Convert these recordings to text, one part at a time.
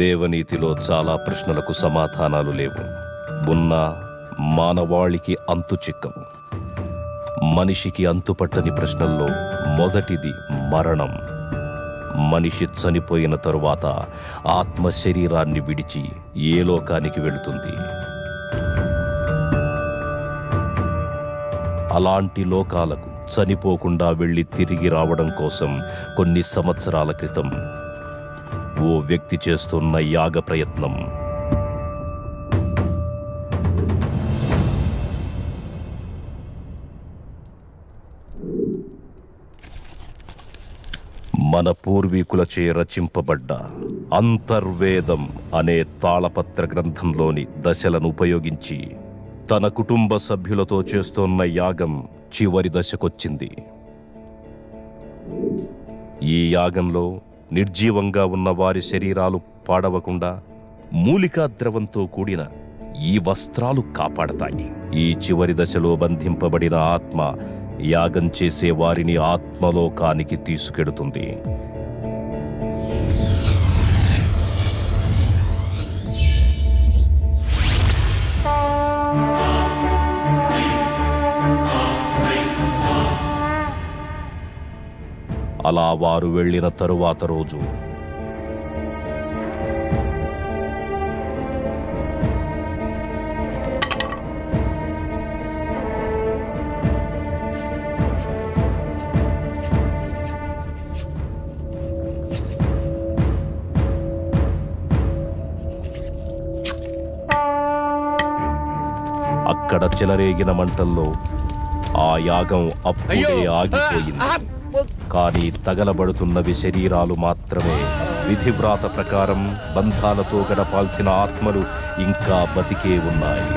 దేవనీతిలో చాలా ప్రశ్నలకు సమాధానాలు లేవు. ఉన్నా మానవాళికి అంతు చిక్కవు. మనిషికి అంతుపట్టని ప్రశ్నల్లో మొదటిది మరణం. మనిషి చనిపోయిన తరువాత ఆత్మ శరీరాన్ని విడిచి ఏ లోకానికి వెళుతుంది? అలాంటి లోకాలకు చనిపోకుండా వెళ్ళి తిరిగి రావడం కోసం కొన్ని సంవత్సరాల క్రితం ఓ వ్యక్తి చేస్తున్న యాగ ప్రయత్నం మన పూర్వీకులచే రచింపబడ్డ అంతర్వేదం అనే తాళపత్ర గ్రంథంలోని దశలను ఉపయోగించి తన కుటుంబ సభ్యులతో చేస్తున్న యాగం చివరి దశకొచ్చింది. ఈ యాగంలో నిర్జీవంగా ఉన్న వారి శరీరాలు పాడవకుండా మూలికా ద్రవంతో కూడిన ఈ వస్త్రాలు కాపాడతాయి. ఈ చివరి దశలో బంధింపబడిన ఆత్మ యాగం చేసే వారిని ఆత్మలోకానికి తీసుకెడుతుంది. అలా వారు వెళ్ళిన తరువాత రోజు అక్కడ చెలరేగిన మంటల్లో ఆ యాగం అప్పుడే ఆగిపోయింది. కానీ తగలబడుతున్నవి శరీరాలు మాత్రమే. విధివ్రాత ప్రకారం బంధాలతో గడపాల్సిన ఆత్మలు ఇంకా బతికే ఉన్నాయి.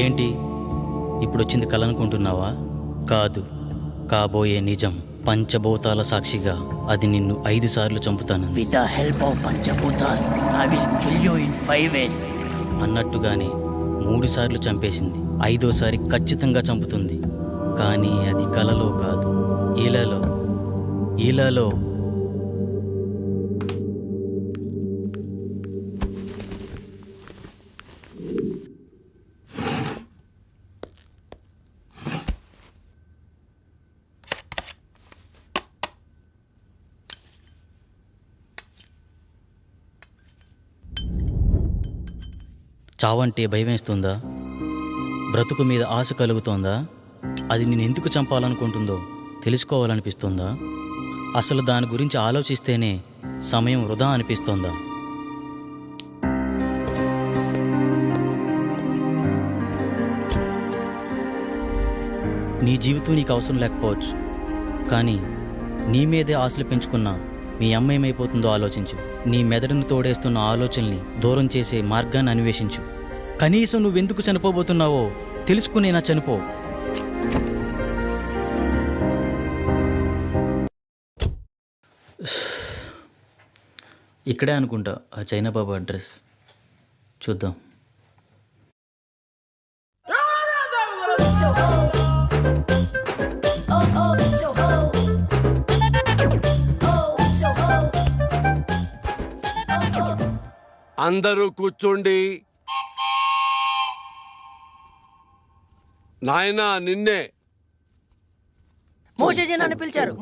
ఏంటి ఇప్పుడు వచ్చింది కలనుకుంటున్నావా? కాదు, కాబోయే నిజం పంచభూతాల సాక్షిగా అది నిన్ను 5 సార్లు చంపుతాను With the help of Panchabutas, I will kill you in 5 ways. అన్నట్టుగానే 3 సార్లు చంపేసింది. 5వసారి ఖచ్చితంగా చంపుతుంది. కానీ అది కలలో కాదు, ఇలాలో. చావంటే భయమేస్తుందా? బ్రతుకు మీద ఆశ కలుగుతోందా? అది నేను ఎందుకు చంపాలనుకుంటుందో తెలుసుకోవాలనిపిస్తుందా? అసలు దాని గురించి ఆలోచిస్తేనే సమయం వృధా అనిపిస్తోందా? నీ జీవితం నీకు అవసరం లేకపోవచ్చు, కానీ నీ మీదే ఆశలు పెంచుకున్న మీ అమ్మ ఏమైపోతుందో ఆలోచించు. నీ మెదడును తోడేస్తున్న ఆలోచనల్ని దూరం చేసే మార్గాన్ని అన్వేషించు. కనీసం నువ్వెందుకు చనిపోబోతున్నావో తెలుసుకునేనా చనిపో. ఇక్కడే అనుకుంటా ఆ చైనా బాబు అడ్రస్. చూద్దాం. అందరూ కూర్చోండి. నాయనా నిన్నే. మోషేజీ నన్ను పిలిచారు.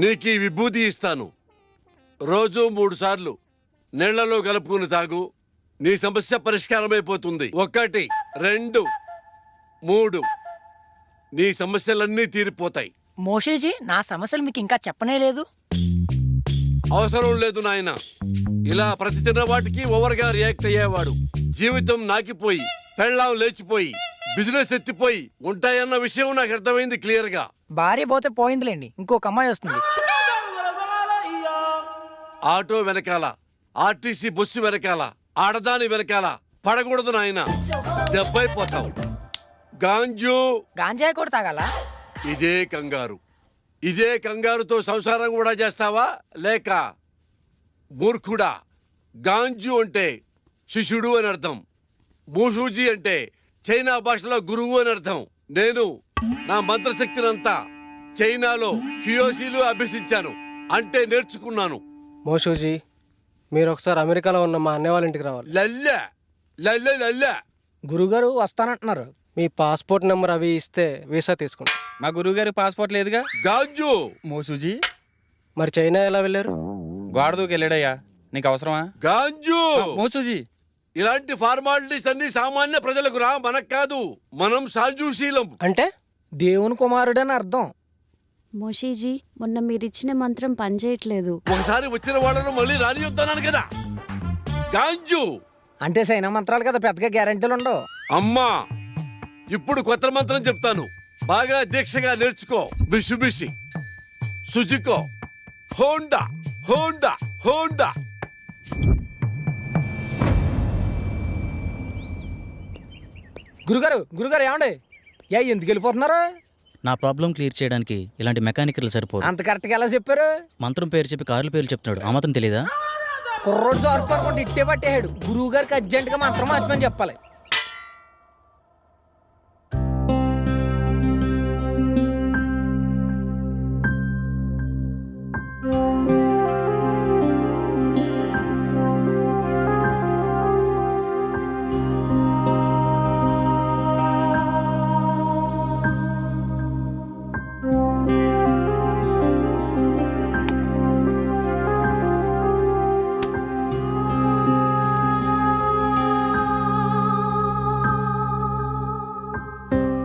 నీకు ఈ విభూతి ఇస్తాను. రోజు 3 సార్లు నీళ్లలో కలుపుకుని తాగు. నీ సమస్య పరిష్కారమైపోతుంది. 1 2 3 నీ సమస్యలన్నీ తీరిపోతాయి. మోషేజీ, నా సమస్యలు మీకు ఇంకా చెప్పనే లేదు. అవసరం లేదు నాయన. ఇలా ప్రతి తిన్న వాటికి ఓవర్గా రియాక్ట్ అయ్యేవాడు జీవితం నాకిపోయి, పెళ్ళాం లేచిపోయి, బిజినెస్ ఎత్తిపోయి ఉంటాయన్న విషయం నాకు అర్థమైంది క్లియర్ గా. భార్య పోతే పోయిందిలేండి, ఇంకొక అమ్మాయి వస్తుంది. ఆటో వెనకాల, ఆర్టీసీ బస్సు వెనకాల, ఆడదాని వెనకాల పడకూడదు నాయన, దెబ్బైపోతావు. గాంజాయి కూడా తాగాల? ఇదే కంగారుతో సంసారం కూడా చేస్తావా? లేక మూర్ఖుడా? గాంజు అంటే శిష్యుడు అని అర్థం. మూషూజీ అంటే చైనా భాషలో గురువు అని అర్థం. నేను నా మంత్రశక్తినంతా చైనాలో క్యూయోసీలు అభ్యసించాను, అంటే నేర్చుకున్నాను. మోషూజీ, మీరు ఒకసారి అమెరికాలో ఉన్న మా అన్నయ్య వాళ్ళ ఇంటికి రావాలి. లల్లె లల్లె లల్లె. గురుగారు వస్తానంటున్నారు. మీ పాస్పోర్ట్ నెంబర్ అవి ఇస్తే వీసా తీసుకుంటాం. మా గురువుగారి పాస్పోర్ట్ లేదుగా. గాంజు మోసూజీ మరి చైనా ఎలా వెళ్ళారు? గోడ దూకి వెళ్ళాడయ్యా, నీకు అవసరమా? గాంజు, మోసూజీ ఇలాంటి ఫార్మాలిటీస్ అన్ని సామాన్య ప్రజలకు రా, మనకు కాదు. మనం సాజుశీలం. అంటే దేవుని కుమారుడని అర్థం. మోషీజీ, మొన్న మీరిచ్చిన మంత్రం పనిచేయట్లేదు. ఒకసారి వచ్చిన వాళ్ళను మళ్ళీ రానియొద్దన్నాను కదా. గాంజు అంటే సైనా మంత్రాలు కదా, పెద్దగా గ్యారెంటీలు ఉండవు. అమ్మా, ఇప్పుడు కొత్త మంత్రం చెప్తాను, బాగా దీక్షగా నేర్చుకో. బిషుబిషి, సుజుకో, హోండా హోండా హోండా. గురుగారు ఏమండి? ఎందుకు వెళ్ళిపోతున్నారు? నా ప్రాబ్లం క్లియర్ చేయడానికి ఇలాంటి మెకానికల్ సరిపోదు. అంత కరెక్ట్గా ఎలా చెప్పారు? మంత్రం పేరు చెప్పి కార్ల పేర్లు చెప్తున్నాడు, ఆ మాత్రం తెలీదా? కుర్రోడు జారుకోకుండా ఇట్టే పట్టేయాడు. గురువు గారికి అర్జెంటుగా మంత్రం మార్చమని చెప్పాలి.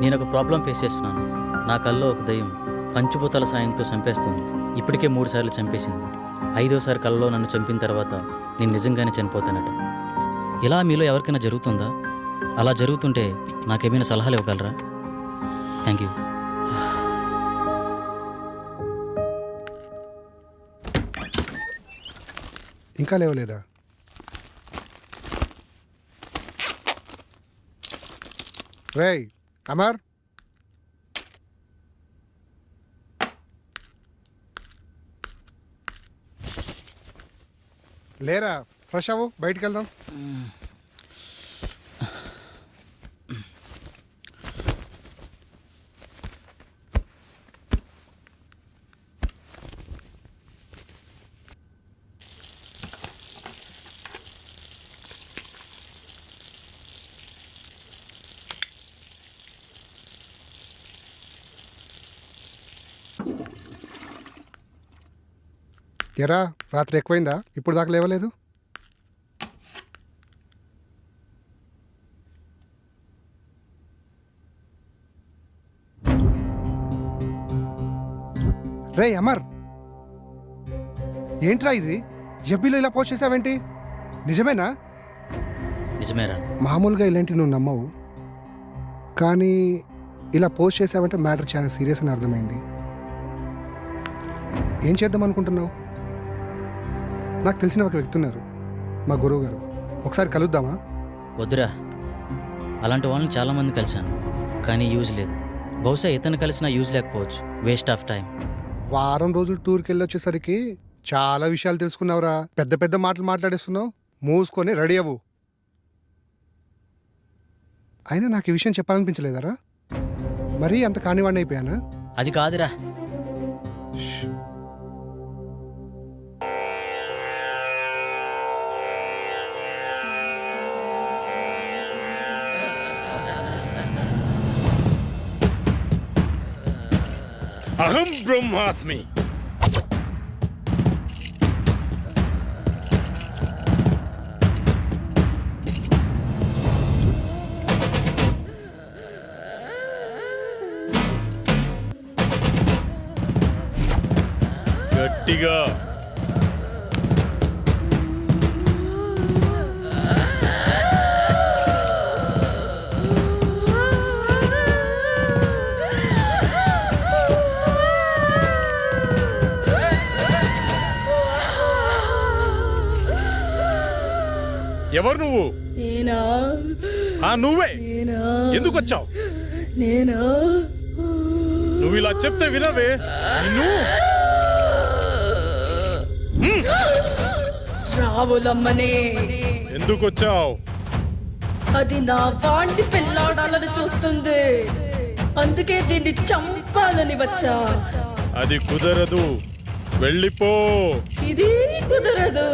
నేను ఒక ప్రాబ్లం ఫేస్ చేస్తున్నాను. నా కల్లో ఒక దయ్యం పంచభూతాల సాయంతో చంపేస్తుంది. ఇప్పటికే 3 సార్లు చంపేసింది. 5వసారి కల్లో నన్ను చంపిన తర్వాత నేను నిజంగానే చనిపోతానట. ఇలా మీలో ఎవరికైనా జరుగుతుందా? అలా జరుగుతుంటే నాకేమైనా సలహాలు ఇవ్వగలరా? Thank you. ఇంకా లేవలేదా? రేయ్ అమర్, లేరా? ఫ్రెష్ అవ్వు, బయటికి వెళ్దాం. ఎరా, రాత్రి ఎక్కువైందా? ఇప్పుడు దాకా లేవలేదు? రే అమర్, ఏంట్రా ఇది? ఎబ్బీలో ఇలా పోస్ట్ చేసావేంటి? నిజమేనా? నిజమేరా? మామూలుగా ఇలాంటి నువ్వు నమ్మవు, కానీ ఇలా పోస్ట్ చేసావంటే మ్యాటర్ చాలా సీరియస్ అని అర్థమైంది. ఏం చేద్దాం అనుకుంటున్నావు? నాకు తెలిసిన ఒక వ్యక్తి ఉన్నారు, మా గురువు గారు. ఒకసారి కలుద్దామా? వద్దురా, అలాంటి వాళ్ళని చాలామంది కలిశాను, కానీ యూజ్ లేదు. బహుశా ఇతను కలిసినా యూజ్ లేకపోవచ్చు. Waste of time. వారం రోజులు టూర్కి వెళ్ళి వచ్చేసరికి చాలా విషయాలు తెలుసుకున్నావురా. పెద్ద పెద్ద మాటలు మాట్లాడేస్తున్నావు. మూసుకొని రెడీ అవ్వు. అయినా నాకు ఈ విషయం చెప్పాలనిపించలేదరా? మరీ అంత కానివాడిని అయిపోయానా? అది కాదురా. అహం బ్రహ్మాస్మి. గట్టిగా ఎవరు నువ్వు? నేనా? నువ్వే. నేనా? ఎందుకు వచ్చావు? నేనా? నువ్వు ఇలా చెప్తే వినవే నిన్ను. రావులమ్మనే. ఎందుకు వచ్చావు? అది నా వాణ్ణి పెళ్ళాడాలని చూస్తుంది, అందుకే దీన్ని చంపాలని వచ్చా. అది కుదరదు, వెళ్ళిపో. ఇది కుదరదు.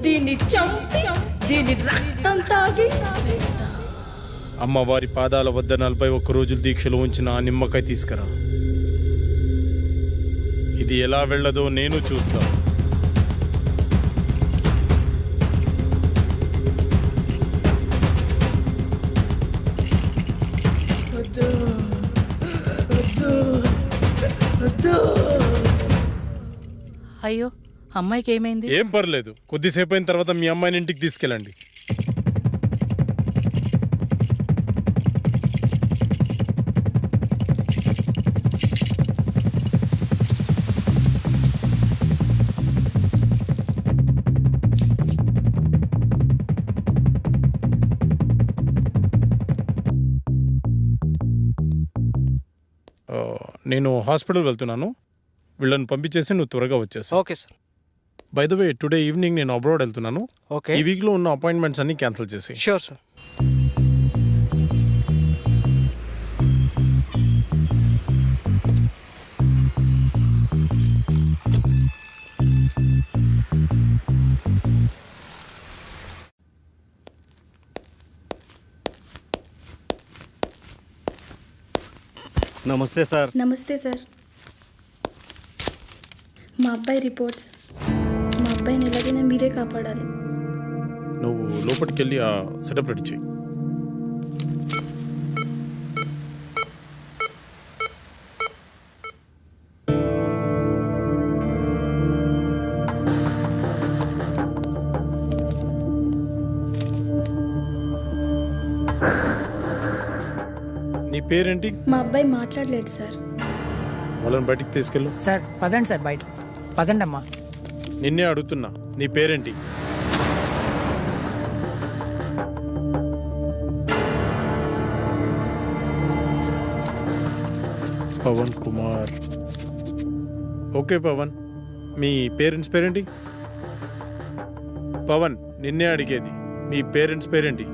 దీన్ని చంపి దీని రక్తం తాగి అమ్మవారి పాదాల వద్ద 41 రోజులు దీక్షలో ఉంచిన ఆ నిమ్మకాయ తీసుకురా. ఇది ఎలా వెళ్ళదో నేను చూస్తా. అయ్యో, అమ్మాయికి ఏమైంది? ఏం పర్లేదు, కొద్దిసేపు అయిన తర్వాత మీ అమ్మాయిని ఇంటికి తీసుకెళ్ళండి. నేను హాస్పిటల్ వెళ్తున్నాను, వీళ్ళని పంపించేసి నువ్వు త్వరగా వచ్చేసావు. Okay sir. By the way, today evening నేను అబ్రాడ్ వెళ్తున్నాను. ఓకే, ఈ వీక్లో ఉన్న అపాయింట్మెంట్స్ అన్ని క్యాన్సిల్ చేసి. Sure sir. నమస్తే సార్. నమస్తే సార్. మా అబ్బాయి రిపోర్ట్స్. మా అబ్బాయిని ఎలాగైనా మీరే కాపాడాలి. నువ్వు లోపలికి వెళ్ళి ఆ సెటప్ రెడీ చేయి. నీ పేరేంటి? మా అబ్బాయి మాట్లాడలేడు సార్. వాళ్ళని బయటికి తీసుకెళ్ళు. సార్ పదండి సార్, బయట పదండి అమ్మా. నిన్నే అడుగుతున్నా, నీ పేరేంటి? పవన్ కుమార్. ఓకే పవన్, మీ పేరెంట్స్ పేరేంటి? పవన్, నిన్నే అడిగేది, మీ పేరెంట్స్ పేరేంటి?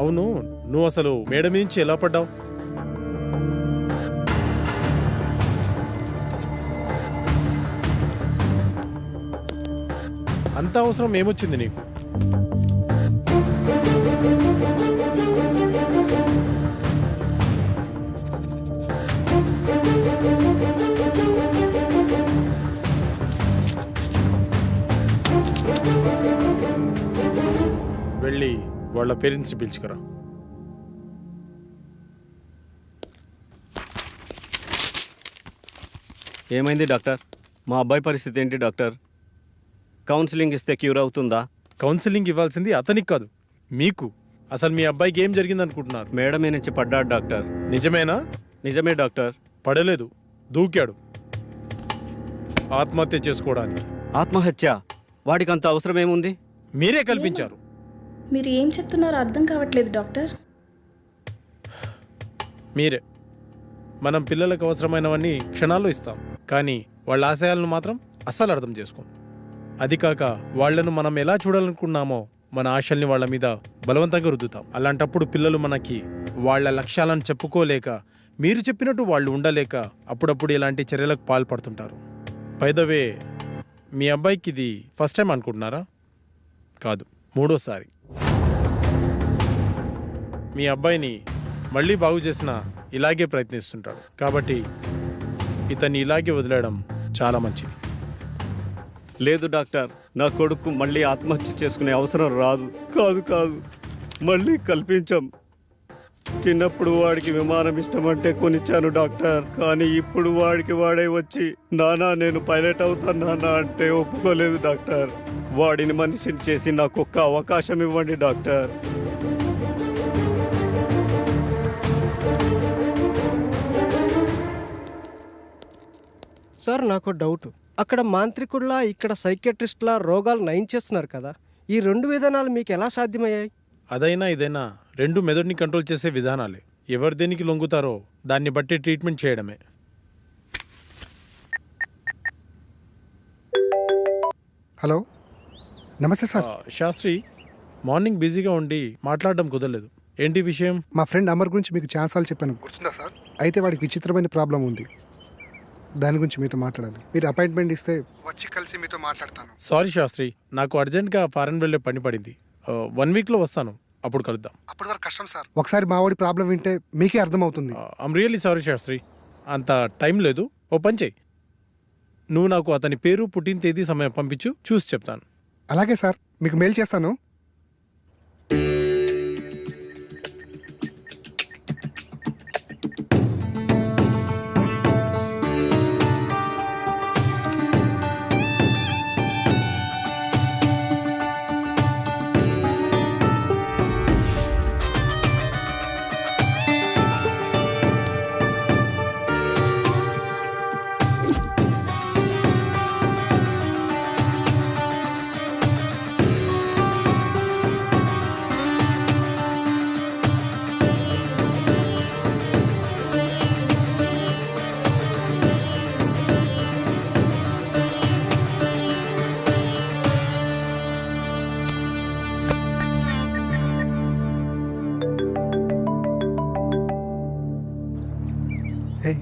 అవును, నువ్వు అసలు మేడ నుంచి ఎలా పడ్డావు? అంత అవసరం ఏమొచ్చింది నీకు? వెళ్ళి వాళ్ళ పేరెంట్స్ని పిలుచుకురా. ఏమైంది డాక్టర్? మా అబ్బాయి పరిస్థితి ఏంటి డాక్టర్? కౌన్సిలింగ్ ఇస్తే క్యూర్ అవుతుందా? కౌన్సిలింగ్ ఇవ్వాల్సింది అతనికి కాదు, మీకు. అసలు మీ అబ్బాయికి ఏం జరిగింది అనుకుంటున్నారు? మేడ మీద నుంచి పడ్డాడు డాక్టర్. నిజమేనా? నిజమే డాక్టర్. పడలేదు, దూకాడు ఆత్మహత్య చేసుకోవడానికి. ఆత్మహత్య? వాడికి అంత అవసరం ఏముంది? మీరే కల్పించారు. మీరు ఏం చెప్తున్నారో అర్థం కావట్లేదు డాక్టర్. మీరే. మనం పిల్లలకు అవసరమైనవన్నీ క్షణాల్లో ఇస్తాం, కానీ వాళ్ళ ఆశయాలను మాత్రం అస్సలు అర్థం చేసుకోం. అది కాక వాళ్లను మనం ఎలా చూడాలనుకున్నామో మన ఆశల్ని వాళ్ళ మీద బలవంతంగా రుద్దుతాం. అలాంటప్పుడు పిల్లలు మనకి వాళ్ళ లక్ష్యాలను చెప్పుకోలేక, మీరు చెప్పినట్టు వాళ్ళు ఉండలేక అప్పుడప్పుడు ఇలాంటి చర్యలకు పాల్పడుతుంటారు. బై ద వే, మీ అబ్బాయికి ఇది ఫస్ట్ టైం అనుకుంటున్నారా? కాదు, 3వ సారి. మీ అబ్బాయిని మళ్ళీ బాగు చేసిన ఇలాగే ప్రయత్నిస్తుంటాడు. కాబట్టి ఇతన్ని ఇలాగే వదిలేయడం చాలా మంచిది. లేదు డాక్టర్, నా కొడుకు మళ్ళీ ఆత్మహత్య చేసుకునే అవసరం రాదు. కాదు కాదు, మళ్ళీ కల్పించాం. చిన్నప్పుడు వాడికి విమానం ఇష్టమంటే కొనిచ్చాను డాక్టర్, కానీ ఇప్పుడు వాడికి వాడే వచ్చి నానా నేను పైలట్ అవుతాను నానా అంటే ఒప్పుకోలేదు డాక్టర్. వాడిని మనిషిని చేసి నాకు ఒక్క అవకాశం ఇవ్వండి డాక్టర్. సార్ నాకు డౌట్, అక్కడ మాంత్రికుల్లా ఇక్కడ సైకియాట్రిస్ట్లా రోగాలు నయం చేస్తున్నారు కదా, ఈ 2 విధానాలు మీకు ఎలా సాధ్యమయ్యాయి? అదైనా ఇదైనా రెండు మెదడుని కంట్రోల్ చేసే విధానాలే. ఎవరు దేనికి లొంగుతారో దాన్ని బట్టి ట్రీట్మెంట్ చేయడమే. హలో, నమస్తే సార్. శాస్త్రి, మార్నింగ్ బిజీగా ఉండి మాట్లాడడం కుదరలేదు. ఏంటి విషయం? మా ఫ్రెండ్ అమర్ గురించి మీకు ఛాన్సాలు చెప్పాను, గుర్తుందా సార్? అయితే వాడికి విచిత్రమైన ప్రాబ్లం ఉంది, దాని గురించి మీతో మాట్లాడాలి. మీరు అపాయింట్మెంట్ ఇస్తే వచ్చి కలిసి మీతో మాట్లాడతాను. సారీ శాస్త్రి, నాకు అర్జెంట్గా ఫారెన్ వెళ్ళే పని పడింది. 1 వీక్లో వస్తాను, అప్పుడు కలుద్దాం. అప్పటి వరకు కష్టం సార్. ఒకసారి మా వాడి ప్రాబ్లం వింటే మీకే అర్థమవుతుంది. ఐమ్ రియల్లీ సారీ శాస్త్రి, అంత టైం లేదు. ఓ పని చెయ్యి, నువ్వు నాకు అతని పేరు, పుట్టిన తేదీ, సమయం పంపించు, చూసి చెప్తాను. అలాగే సార్, మీకు మెయిల్ చేస్తాను.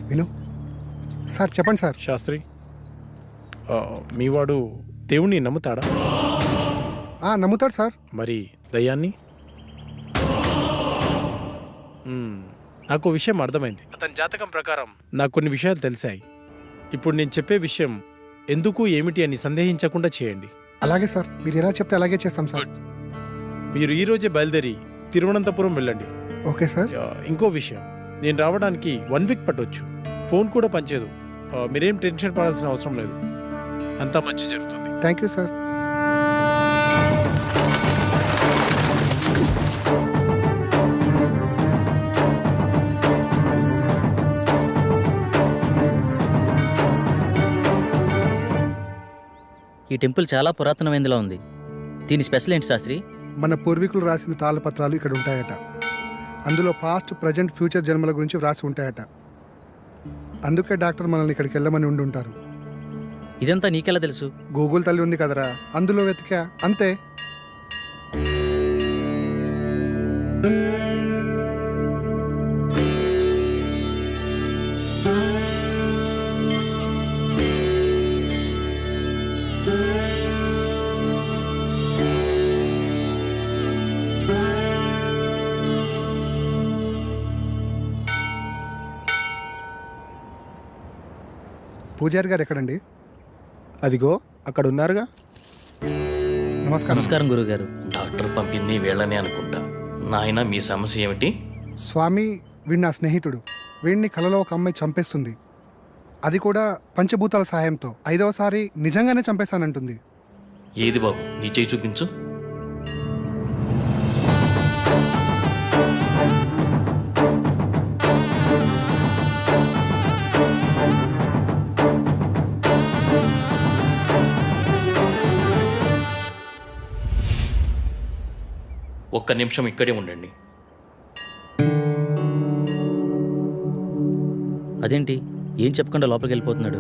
విను సార్, చెప్పండి సార్. శాస్త్రి, మీ వాడు దేవుణ్ణి నమ్ముతాడా? నమ్ముతాడు సార్. మరి దయ్యాన్ని? నాకు విషయం అర్థమైంది. అతని జాతకం ప్రకారం నాకు కొన్ని విషయాలు తెలిసాయి. ఇప్పుడు నేను చెప్పే విషయం ఎందుకు ఏమిటి అని సందేహించకుండా చేయండి. అలాగే సార్, మీరు ఎలా చెప్తే అలాగే చేస్తాం సార్. మీరు ఈ రోజే బయలుదేరి తిరువనంతపురం వెళ్ళండి. Okay sir. ఇంకో విషయం, నేను రావడానికి 1 వీక్ పట్టొచ్చు. ఫోన్ కూడా పనిచేయదు. మీరేం టెన్షన్ పడాల్సిన అవసరం లేదు, అంతా మంచి జరుగుతుంది. Thank you sir. ఈ టెంపుల్ చాలా పురాతనమైనదిలా ఉంది. దీని స్పెషల్ ఏంటి శాస్త్రి? మన పూర్వీకులు రాసిన తాళపత్రాలు ఇక్కడ ఉంటాయట. అందులో పాస్ట్, ప్రజెంట్, ఫ్యూచర్ జన్మల గురించి వ్రాసి ఉంటాయట. అందుకే డాక్టర్ మనల్ని ఇక్కడికి వెళ్ళమని ఉండి ఉంటారు. ఇదంతా నీకెలా తెలుసు? గూగుల్ తల్లి ఉంది కదరా, అందులో వెతికా అంతే. పూజారి గారు ఎక్కడండి? అదిగో అక్కడ ఉన్నారుగా. నమస్కారం. నమస్కారం గురుగారు. డాక్టర్ పంపింది వీళ్ళనే అనుకుంటా. నాయన మీ సమస్య ఏమిటి? స్వామి, వీడు నా స్నేహితుడు. వీడిని కలలో ఒక అమ్మాయి చంపేస్తుంది. అది కూడా పంచభూతాల సాయంతో. 5వసారి నిజంగానే చంపేశానంటుంది. ఏది బాబు, నీ చేయి చూపించు. ఒక్క నిమిషం ఇక్కడే ఉండండి. అదేంటి ఏం చెప్పకుండా లోపలికి వెళ్ళిపోతున్నాడు?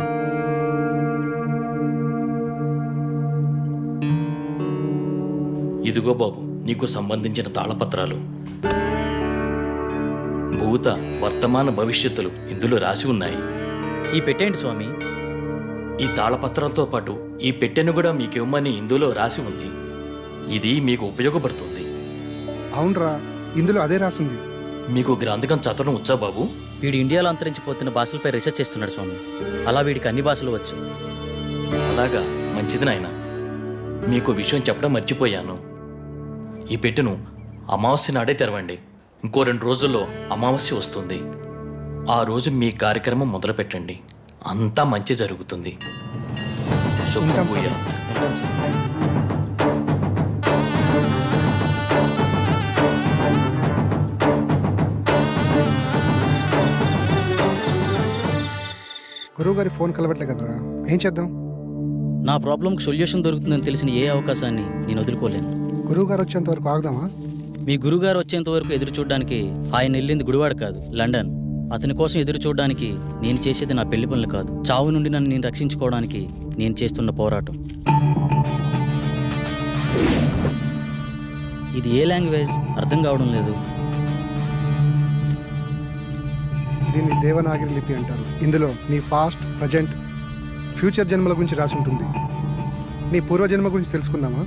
ఇదిగో బాబు, నీకు సంబంధించిన తాళపత్రాలు. భూత, వర్తమాన, భవిష్యత్తులు ఇందులో రాసి ఉన్నాయి. ఈ పెట్టేంటి స్వామి? ఈ తాళపత్రాలతో పాటు ఈ పెట్టెను కూడా మీకు ఇవ్వమని ఇందులో రాసి ఉంది. ఇది మీకు ఉపయోగపడుతుంది. అవునరా, ఇందులో అదే రాసుంది. మీకు గ్రంథకం చదవడం వచ్చా బాబు? వీడు ఇండియాలో అంతరించిపోతున్న భాషలపై రీసెర్చ్ చేస్తున్నాడు స్వామి. అలా వీడికి అన్ని భాషలు వచ్చు. అలాగా, మంచిది నాయన. మీకు విషయం చెప్పడం మర్చిపోయాను. ఈ పెట్టెను అమావాస్య నాడే తెరవండి. ఇంకో 2 రోజుల్లో అమావాస్య వస్తుంది. ఆ రోజు మీ కార్యక్రమం మొదలు పెట్టండి. అంతా మంచి జరుగుతుంది. శుభం భూయా. గురువు గారి ఫోన్ కలవట్లే కదరా, ఏం చేద్దాం? నా ప్రాబ్లంకి సొల్యూషన్ దొరుకుతుందని తెలిసిన ఏ అవకాశాన్ని నేను వదులుకోలేను. గురువు గారు వచ్చేంత వరకు ఆగుదామా? మీ గురుగారు వచ్చేంత వరకు ఎదురు చూడడానికి ఆయన వెళ్ళింది గుడివాడ కాదు, లండన్. అతని కోసం ఎదురు చూడడానికి నేను చేసేది నా పెళ్లి పనులు కాదు, చావు నుండి నన్ను నేను రక్షించుకోవడానికి నేను చేస్తున్న పోరాటం. ఇది ఏ లాంగ్వేజ్ అర్థం కావడం లేదు. దీన్ని దేవనాగరి లిపి అంటారు. ఇందులో నీ పాస్ట్, ప్రజెంట్, ఫ్యూచర్ జన్మల గురించి రాసి ఉంటుంది. నీ పూర్వజన్మ గురించి తెలుసుకుందామా?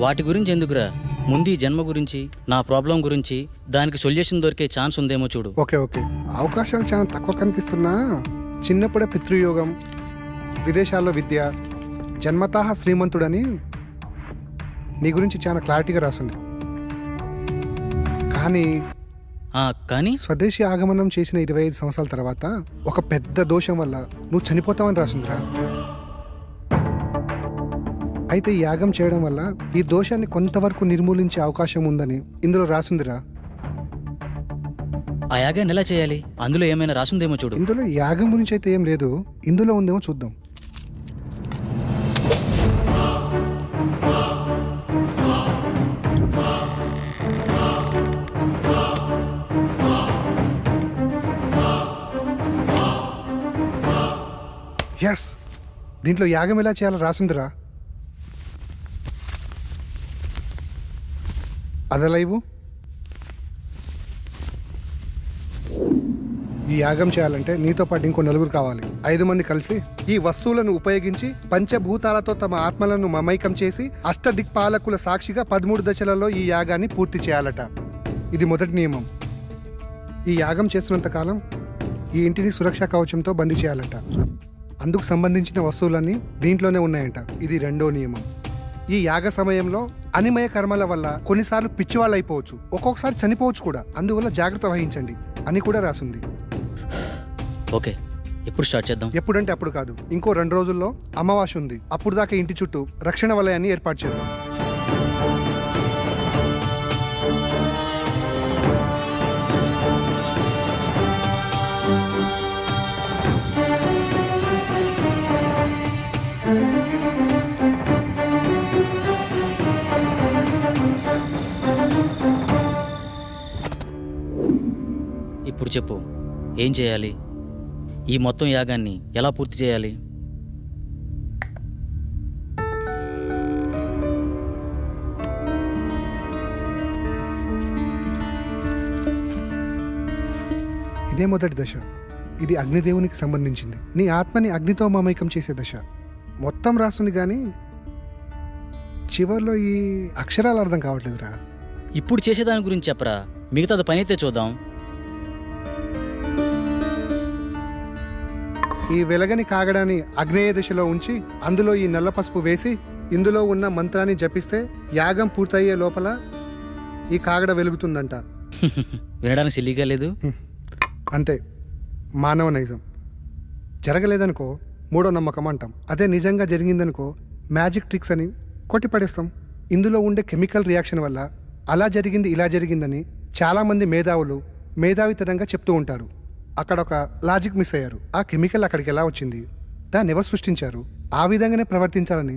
వాటి గురించి ఎందుకురా, ముందు ఈ జన్మ గురించి, నా ప్రాబ్లం గురించి, దానికి సొల్యూషన్ దొరికే ఛాన్స్ ఉందేమో చూడు. ఓకే ఓకే, అవకాశాలు చాలా తక్కువ కనిపిస్తున్నా చిన్నప్పుడే పితృయోగం, విదేశాల్లో విద్య, జన్మతః శ్రీమంతుడని నీ గురించి చాలా క్లారిటీగా రాసింది. కానీ స్వదేశీ ఆగమనం చేసిన 25 సంవత్సరాల తర్వాత ఒక పెద్ద దోషం వల్ల నువ్వు చనిపోతావని రాసిందిరా. అయితే ఈ యాగం చేయడం వల్ల ఈ దోషాన్ని కొంతవరకు నిర్మూలించే అవకాశం ఉందని ఇందులో రాసిందిరా. ఆ యాగాన్ని ఎలా చేయాలి? అందులో ఏమైనా రాసుందేమో చూడు. ఇందులో యాగం గురించి అయితే ఏం లేదు, ఇందులో ఉందేమో చూద్దాం. ఎస్, దీంట్లో యాగం ఎలా చేయాలో రాసిందిరా. అదలైవు. ఈ యాగం చేయాలంటే నీతో పాటు ఇంకో 4 కావాలి. 5 మంది కలిసి ఈ వస్తువులను ఉపయోగించి పంచభూతాలతో తమ ఆత్మలను మమైకం చేసి అష్టదిక్పాలకుల సాక్షిగా 13 దశలలో ఈ యాగాన్ని పూర్తి చేయాలట. ఇది మొదటి నియమం. ఈ యాగం చేస్తున్నంత కాలం ఈ ఇంటిని సురక్షా కవచంతో బందీ చేయాలట. అందుకు సంబంధించిన వస్తువులన్నీ దీంట్లోనే ఉన్నాయంట. ఇది 2వ నియమం. ఈ యాగ సమయంలో అనిమయ కర్మల వల్ల కొన్నిసార్లు పిచ్చివాళ్ళు అయిపోవచ్చు, ఒక్కొక్కసారి చనిపోవచ్చు కూడా. అందువల్ల జాగ్రత్త వహించండి అని కూడా రాసింది. ఓకే, ఎప్పుడు స్టార్ట్ చేద్దాం? ఎప్పుడంటే అప్పుడు కాదు, ఇంకో 2 రోజుల్లో అమావాస్య ఉంది. అప్పుడు దాకా ఇంటి చుట్టూ రక్షణ వలయాన్ని ఏర్పాటు చేద్దాం. ఇప్పుడు చెప్పు, ఏం చేయాలి? ఈ మొత్తం యాగాన్ని ఎలా పూర్తి చేయాలి? ఇదే మొదటి దశ. ఇది అగ్నిదేవునికి సంబంధించింది. నీ ఆత్మని అగ్నితో మమైకం చేసే దశ. మొత్తం రాస్తుంది కానీ చివర్లో ఈ అక్షరాలు అర్థం కావట్లేదురా. ఇప్పుడు చేసేదాని గురించి చెప్పరా, మిగతాది పని అయితే చూద్దాం. ఈ వెలగని కాగడాన్ని అగ్నేయ దిశలో ఉంచి అందులో ఈ నల్ల పసుపు వేసి ఇందులో ఉన్న మంత్రాన్ని జపిస్తే యాగం పూర్తయ్యే లోపల ఈ కాగడ వెలుగుతుందంట. వినడానికి సిల్లిగా లేదు. అంతే, మానవ నైజం. జరగలేదనుకో మూడో నమ్మకం అంటాం. అదే నిజంగా జరిగిందనుకో మ్యాజిక్ ట్రిక్స్ అని కొట్టిపడేస్తాం. ఇందులో ఉండే కెమికల్ రియాక్షన్ వల్ల అలా జరిగింది ఇలా జరిగిందని చాలామంది మేధావులు మేధావితనంగా చెప్తూ ఉంటారు. అక్కడ ఒక లాజిక్ మిస్ అయ్యారు. ఆ కెమికల్ అక్కడికి ఎలా వచ్చింది, దాన్ని ఎవరు సృష్టించారు, ఆ విధంగానే ప్రవర్తించాలని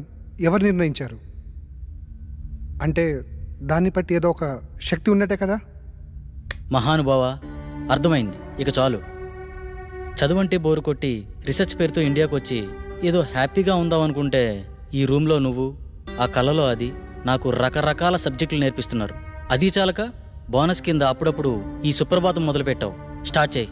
ఎవరు నిర్ణయించారు? అంటే దాన్ని బట్టి ఏదో ఒక శక్తి ఉన్నట్టే కదా. మహానుభావ, అర్థమైంది. ఇక చాలు. చదువంటే బోరు కొట్టి రీసెర్చ్ పేరుతో ఇండియాకు వచ్చి ఏదో హ్యాపీగా ఉందాం అనుకుంటే ఈ రూమ్లో నువ్వు, ఆ కళలో అది నాకు రకరకాల సబ్జెక్టులు నేర్పిస్తున్నారు. అది చాలక బోనస్ కింద అప్పుడప్పుడు ఈ సుప్రభాతం మొదలుపెట్టావు. స్టార్ట్ చేయి.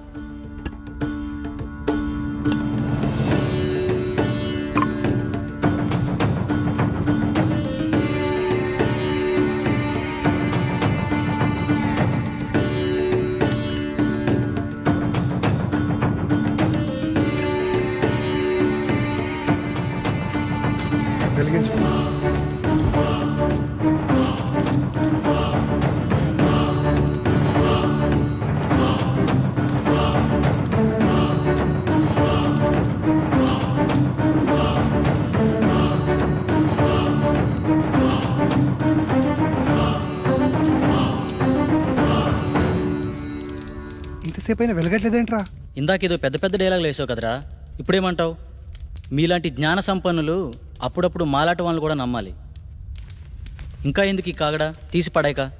వెలిగించు. ఇంతసేపు అయినా వెలగట్లేదేంట్రా? ఇందాకేదో పెద్ద పెద్ద డైలాగులు వేసావు కదరా, ఇప్పుడేమంటావు? మీలాంటి జ్ఞాన సంపన్నులు అప్పుడప్పుడు మాలాట వాళ్ళని కూడా నమ్మాలి. ఇంకా ఎందుకు ఈ కాగడా, తీసి పడాక.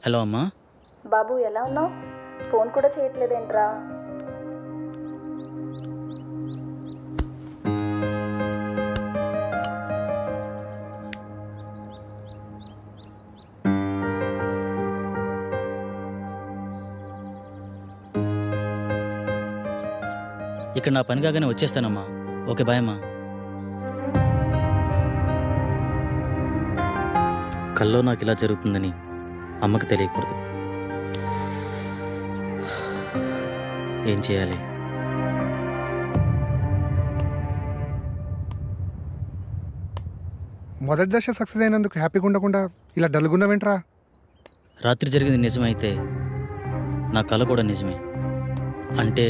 హలో అమ్మా. బాబు ఎలా ఉన్నావు? ఫోన్ కూడా చేయట్లేదేంట్రా? ఇక్కడ నా పని కాగానే వచ్చేస్తానమ్మా. ఓకే, బాయ్ అమ్మా. కల్లో నాకు ఇలా జరుగుతుందని అమ్మకి తెలియకూడదు. ఏం చేయాలి? మొదటి దశ సక్సెస్ అయినందుకు హ్యాపీగా ఉండకుండా ఇలా డల్గున్నావేంట్రా? రాత్రి జరిగింది నిజమైతే నా కళ కూడా నిజమే. అంటే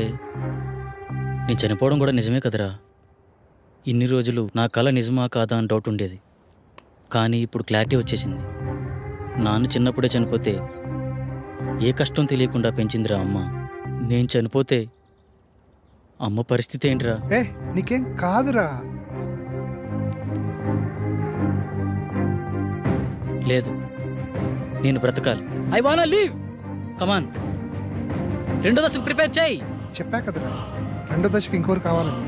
నేను చనిపోవడం కూడా నిజమే కదరా. ఇన్ని రోజులు నా కళ నిజమా కాదా అని డౌట్ ఉండేది. కానీ ఇప్పుడు క్లారిటీ వచ్చేసింది. నాన్న చిన్నప్పుడే చనిపోతే ఏ కష్టం తెలియకుండా పెంచిందిరా అమ్మ. నేను చనిపోతే అమ్మ పరిస్థితి ఏంట్రా? ఏ నీకేం కాదురా. లేదు, నేను బ్రతకాలి. ఐ వానా లీవ్. కమాన్, రెండో దశకు ప్రిపేర్ చేయి. చెప్పా కదరా, రెండో దశకి ఇంకోరు కావాలని.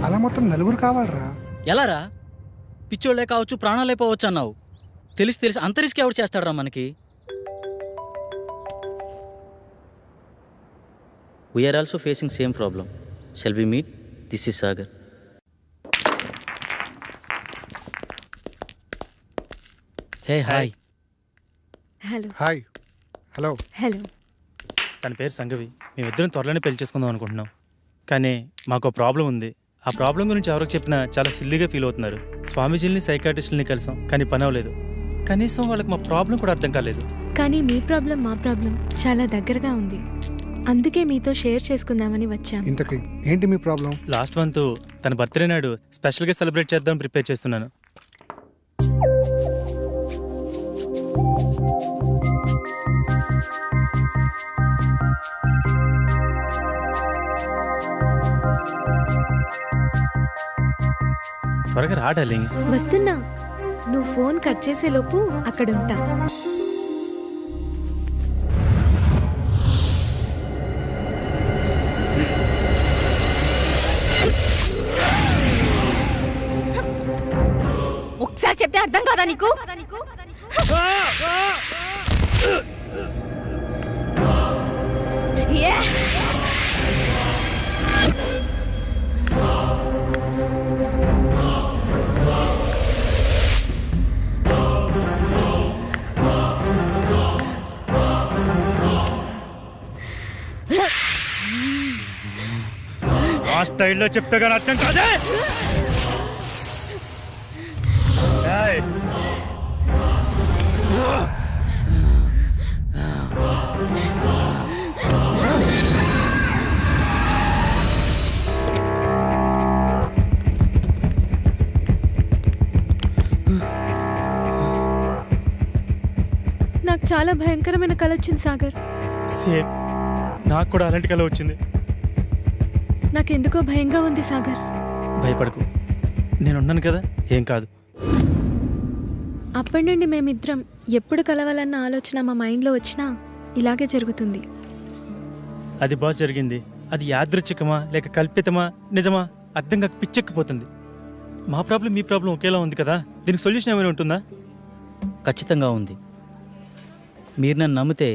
అలా మొత్తం నలుగురు కావాలరా. ఎలారా? పిచ్చోళ్ళే కావచ్చు, ప్రాణాలే పోవచ్చు అన్నావు. తెలిసి అంత రిస్క్ ఎవరు చేస్తాడరా మనకి? We're also facing same problem. Shall we meet? This is Sagar. Hey hi. Hello. Hi. Hello. Hello. తన పేరు సంగవి. మేమిద్దరం త్వరలోనే పెళ్లి చేసుకుందాం అనుకుంటున్నాం. కానీ మాకు ప్రాబ్లం ఉంది. ఆ ప్రాబ్లం గురించి ఎవరికి చెప్పినా చాలా సిల్లీగా ఫీల్ అవుతున్నారు. స్వామీజీని, సైకాట్రిస్టులని కలిసాం, కానీ పని అవ్వలేదు. కనీసం వాళ్ళకి మా ప్రాబ్లం కూడా అర్థం కాలేదు. కానీ మీ ప్రాబ్లం మా ప్రాబ్లం చాలా దగ్గరగా ఉంది. అందుకే మీతో షేర్ చేసుకుందామని వచ్చాం. ఇంతకీ ఏంటి మీ ప్రాబ్లం? లాస్ట్ మంత్ తన బర్త్డే నాడు స్పెషల్గా సెలబ్రేట్ చేద్దాం ప్రిపేర్ చేస్తున్నాను. త్వరగా రా డార్లింగ్. వస్తున్నా. నువ్వు ఫోన్ కట్ చేసేలోపు అక్కడ ఉంటా. ఒకసారి చెప్తే అర్థం కాదా నీకు? ఆ స్టైల్లో చెప్తే కానీ అర్థం కాదే. ఏయ్! నాకు చాలా భయంకరమైన కల వచ్చింది సాగర్. సేమ్ నాకు కూడా అలాంటి కల వచ్చింది. నాకెందుకో భయంగా ఉంది సాగర్. భయపడకు, నేనున్నాను కదా, ఏం కాదు. అప్పటి నుండి మేమిద్దరం ఎప్పుడు కలవాలన్న ఆలోచన మా మైండ్లో వచ్చినా ఇలాగే జరుగుతుంది. అది బాస్ జరిగింది. అది యాదృచ్ఛికమా లేక కల్పితమా నిజమా అర్థం కాక పిచ్చెక్కిపోతుంది. మా ప్రాబ్లం మీ ప్రాబ్లం ఒకేలా ఉంది కదా, దీనికి సొల్యూషన్ ఏమైనా ఉంటుందా? ఖచ్చితంగా ఉంది. మీరు నన్ను నమ్మితే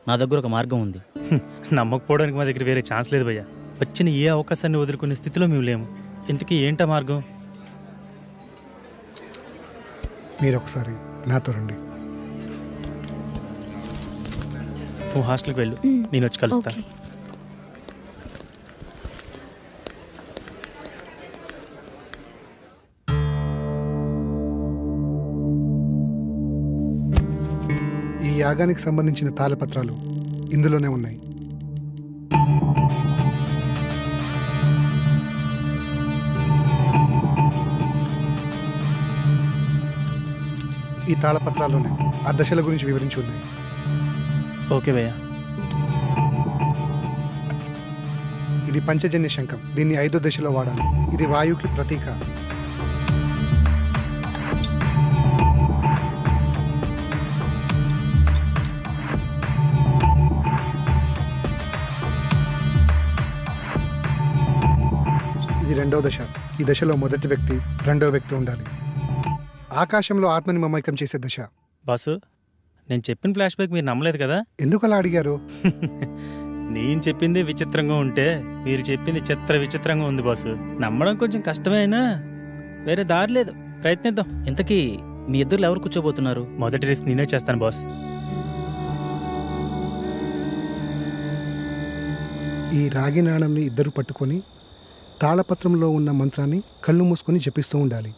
నా దగ్గర ఒక మార్గం ఉంది. నమ్మకపోవడానికి మా దగ్గర వేరే ఛాన్స్ లేదు భయ్యా. వచ్చిన ఏ అవకాశాన్ని వదులుకునే స్థితిలో మేము లేము. ఇంతకీ ఏంటా మార్గం? మీరు ఒకసారి నాతో రండి. నువ్వు హాస్టల్కి వెళ్ళు, నేను వచ్చి కలుస్తా. ఓకే. ఈ యాగానికి సంబంధించిన తాళపత్రాలు ఇందులోనే ఉన్నాయి. ఈ తాళపత్రాల్లోనే ఆ దశల గురించి వివరించి ఉన్నాయి. ఓకే భయ్యా. ఇది పంచజన్య శంఖం. దీన్ని 5వ దశలో వాడాలి. ఇది వాయువుకి ప్రతీక. ఇది 2వ దశ. ఈ దశలో మొదటి వ్యక్తి, 2వ వ్యక్తి ఉండాలి. ఆకాశంలో ఆత్మని మమైకం చేసే దశ. బాసు, నేను చెప్పిన ఫ్లాష్ బ్యాక్ మీరు నమ్మలేదు కదా? ఎందుకు అలా అడిగారు? నేను చెప్పింది విచిత్రంగా ఉంటే మీరు చెప్పింది విచిత్రంగా ఉంది బాసు. నమ్మడం కొంచెం కష్టమైనా వేరే దారి లేదు, ప్రయత్నిద్దాం. ఇంతకీ మీ ఇద్దరు ఎవరు కూర్చోబోతున్నారు? మొదటి రిస్క్ నేనే చేస్తాను బాస్. ఈ రాగి నాణంని ఇద్దరు పట్టుకొని తాళపత్రంలో ఉన్న మంత్రాన్ని కళ్ళు మూసుకొని జపిస్తూ ఉండాలి.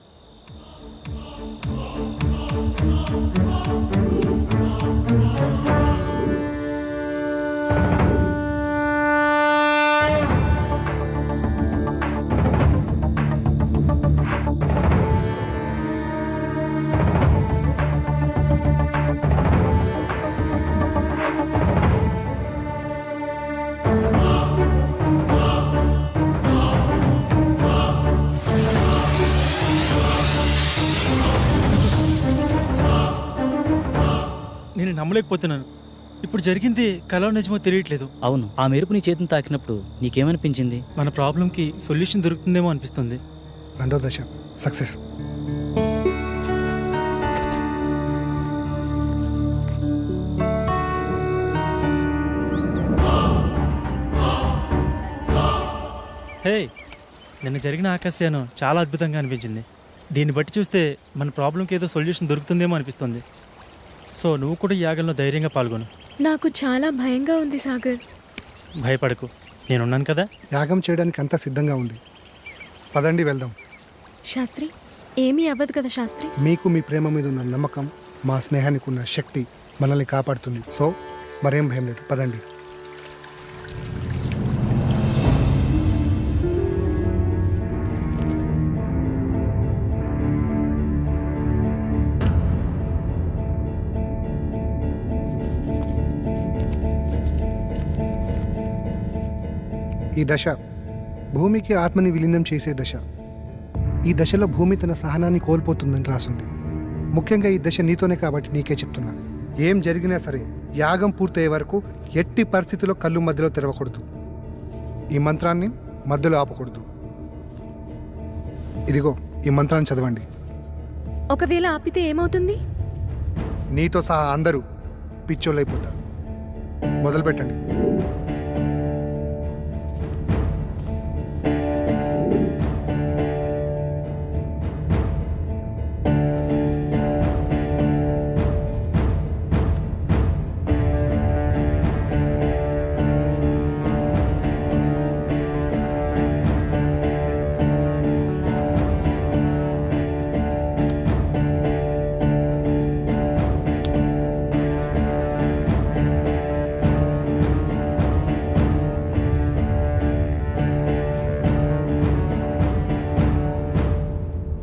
నేను నమ్మలేకపోతున్నాను. ఇప్పుడు జరిగింది కలో నిజమో తెలియట్లేదు. అవును, ఆ మెరుపు నీ చేతిని తాకినప్పుడు నీకేమనిపించింది? మన ప్రాబ్లంకి సొల్యూషన్ దొరుకుతుందేమో అనిపిస్తుంది. 2వ దశ సక్సెస్. హే, నిన్న జరిగిన ఆకాశయానం చాలా అద్భుతంగా అనిపించింది. దీన్ని బట్టి చూస్తే మన ప్రాబ్లంకి ఏదో సొల్యూషన్ దొరుకుతుందేమో అనిపిస్తుంది. సో నువ్వు కూడా ఈ యాగంలో ధైర్యంగా పాల్గొను. నాకు చాలా భయంగా ఉంది సాగర్. భయపడకు, నేనున్నాను కదా. యాగం చేయడానికి అంతా సిద్ధంగా ఉంది. పదండి వెళ్దాం. శాస్త్రి, ఏమీ అవ్వదు కదా శాస్త్రి? మీకు మీ ప్రేమ మీద ఉన్న నమ్మకం, మా స్నేహానికి ఉన్న శక్తి మనల్ని కాపాడుతుంది. సో మరేం భయం లేదు, పదండి. ఈ దశ భూమికి ఆత్మని విలీనం చేసే దశ. ఈ దశలో భూమి తన సహనాన్ని కోల్పోతుందని రాసుంది. ముఖ్యంగా ఈ దశ నీతోనే కాబట్టి నీకే చెప్తున్నా. ఏం జరిగినా సరే యాగం పూర్తయ్యే వరకు ఎట్టి పరిస్థితుల్లో కళ్ళు మధ్యలో తెరవకూడదు. ఈ మంత్రాన్ని మధ్యలో ఆపకూడదు. ఇదిగో ఈ మంత్రాన్ని చదవండి. ఒకవేళ ఆపితే ఏమవుతుంది? నీతో సహా అందరూ పిచ్చోళ్ళైపోతారు. మొదలు పెట్టండి.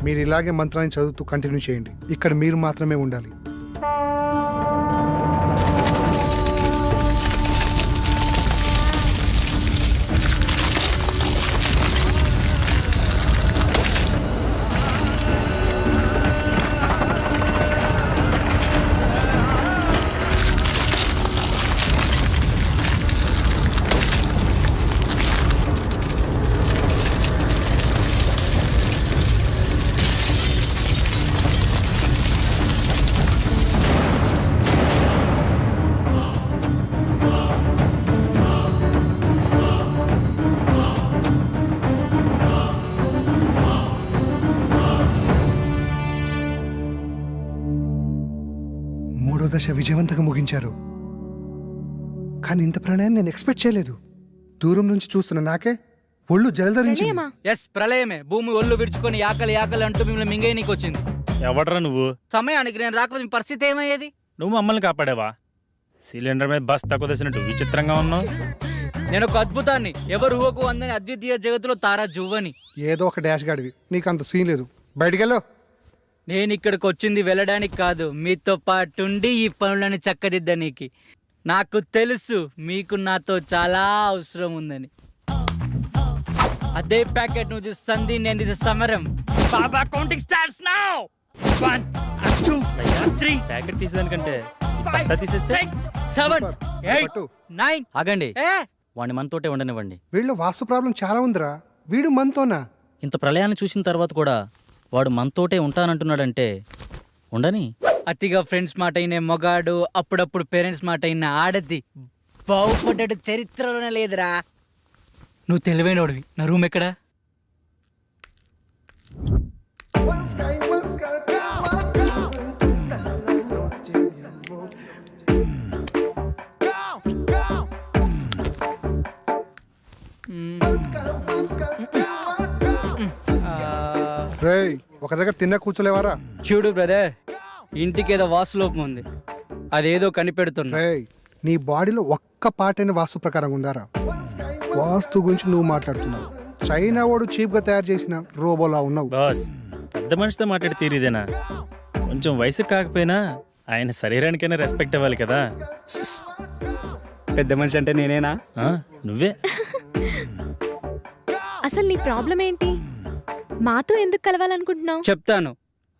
మీరు ఇలాగే మంత్రాన్ని చదువుతూ కంటిన్యూ చేయండి. ఇక్కడ మీరు మాత్రమే ఉండాలి. మూడో దశ విజయవంతంగా ముగించారు. కానీ ఇంత ప్రణయాన్ని నేను ఎక్స్పెక్ట్ చేయలేదు. దూరం నుంచి చూస్తున్న నాకే ఒళ్ళు జలధరించింది. ప్రణయమా? ఎస్ ప్రళయమే. భూమి ఒళ్ళు విరుచుకొని ఆకలి అంటూ మిమ్మల్ని మింగేయనీకి వచ్చింది. ఎవడరా నువ్వు? సమయానికి నేను రాకపోతే మీ పరిస్థితి ఏమయ్యేది? నువ్వు మమ్మల్ని కాపాడావా? సిలిండర్ మీద బస్ తక్కువ తెచ్చినట్టు విచిత్రంగా ఉన్నావు. నేను ఒక అద్భుతాన్ని, ఎవరు ఊహకు అందని అద్వితీయ జగత్తులో తారా జువ్వని. ఏదో ఒక డాష్ గాడివి, నీకు అంత సీన్ లేదు. బయటికెళ్ళు. నేను ఇక్కడికి వచ్చింది వెళ్ళడానికి కాదు, మీతో పాటుండి ఈ పనులను చక్కదిద్దనీకి. నాకు తెలుసు మీకు నాతో చాలా అవసరం ఉందని. అదే ప్యాకెట్ నువ్వు సంధి, నేను ఇది సమరం. బాబా కౌంటింగ్ స్టార్ట్స్ నౌ. 1 2 3 ప్యాకెట్ తీసేదానికంటే బస్తా తీసేస్తే 6 7 8 పట్టు. 9. ఆగండి, ఏ వాడిని మనతోటే ఉండనివ్వండి. వీళ్ళు వాస్తు ప్రాబ్లం చాలా ఉందిరా. వీడు మనతోనా? ఇంత ప్రళయాన్ని చూసిన తర్వాత కూడా వాడు మనతోటే ఉంటానంటున్నాడంటే ఉండని. అతిగా ఫ్రెండ్స్ మాట అయిన మొగాడు, అప్పుడప్పుడు పేరెంట్స్ మాట అయిన ఆడది బాగుపడ్డాడు చరిత్రలోనే లేదురా. నువ్వు తెలివైనోడివి. నా రూమ్ ఎక్కడా? రేయ్, ఒక దగ్గర తిన్న కూర్చోలేవారా? చూడు బ్రదర్, ఇంటికి ఏదో వాస్తులోపం ఉంది, అదేదో కనిపెడుతున్నా. రేయ్, నీ బాడీలో ఒక్క పాటైన వాస్తు ప్రకారం ఉందారా? వాస్తు గురించి నువ్వు మాట్లాడుతున్నావు. చైనా వాడు చీప్గా తయారు చేసిన రోబోలా ఉన్నావు. బాస్, పెద్ద మనిషితో మాట్లాడి తీరిదేనా? కొంచెం వయసు కాకపోయినా ఆయన శరీరానికైనా రెస్పెక్ట్ ఇవ్వాలి కదా. పెద్ద మనిషి అంటే నేనేనా? నువ్వే. అసలు నీ ప్రాబ్లం ఏంటి? మాతో ఎందుకు కలవాలనుకుంటున్నావు? చెప్తాను,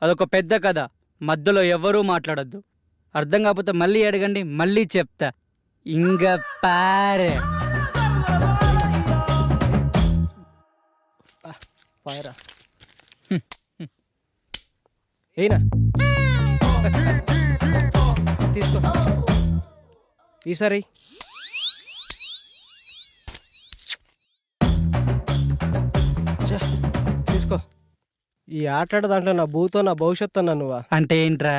అదొక పెద్ద కథ. మధ్యలో ఎవరూ మాట్లాడొద్దు. అర్థం కాకపోతే మళ్ళీ అడగండి, మళ్ళీ చెప్తా. ఇంగ పారే ఏనా తీసుకో. ఈసారి తీసుకో. ఈ ఆటాడ దాంట్లో నా భూతో నా భవిష్యత్తు అన్నా నువ్వా? అంటే ఏంట్రా?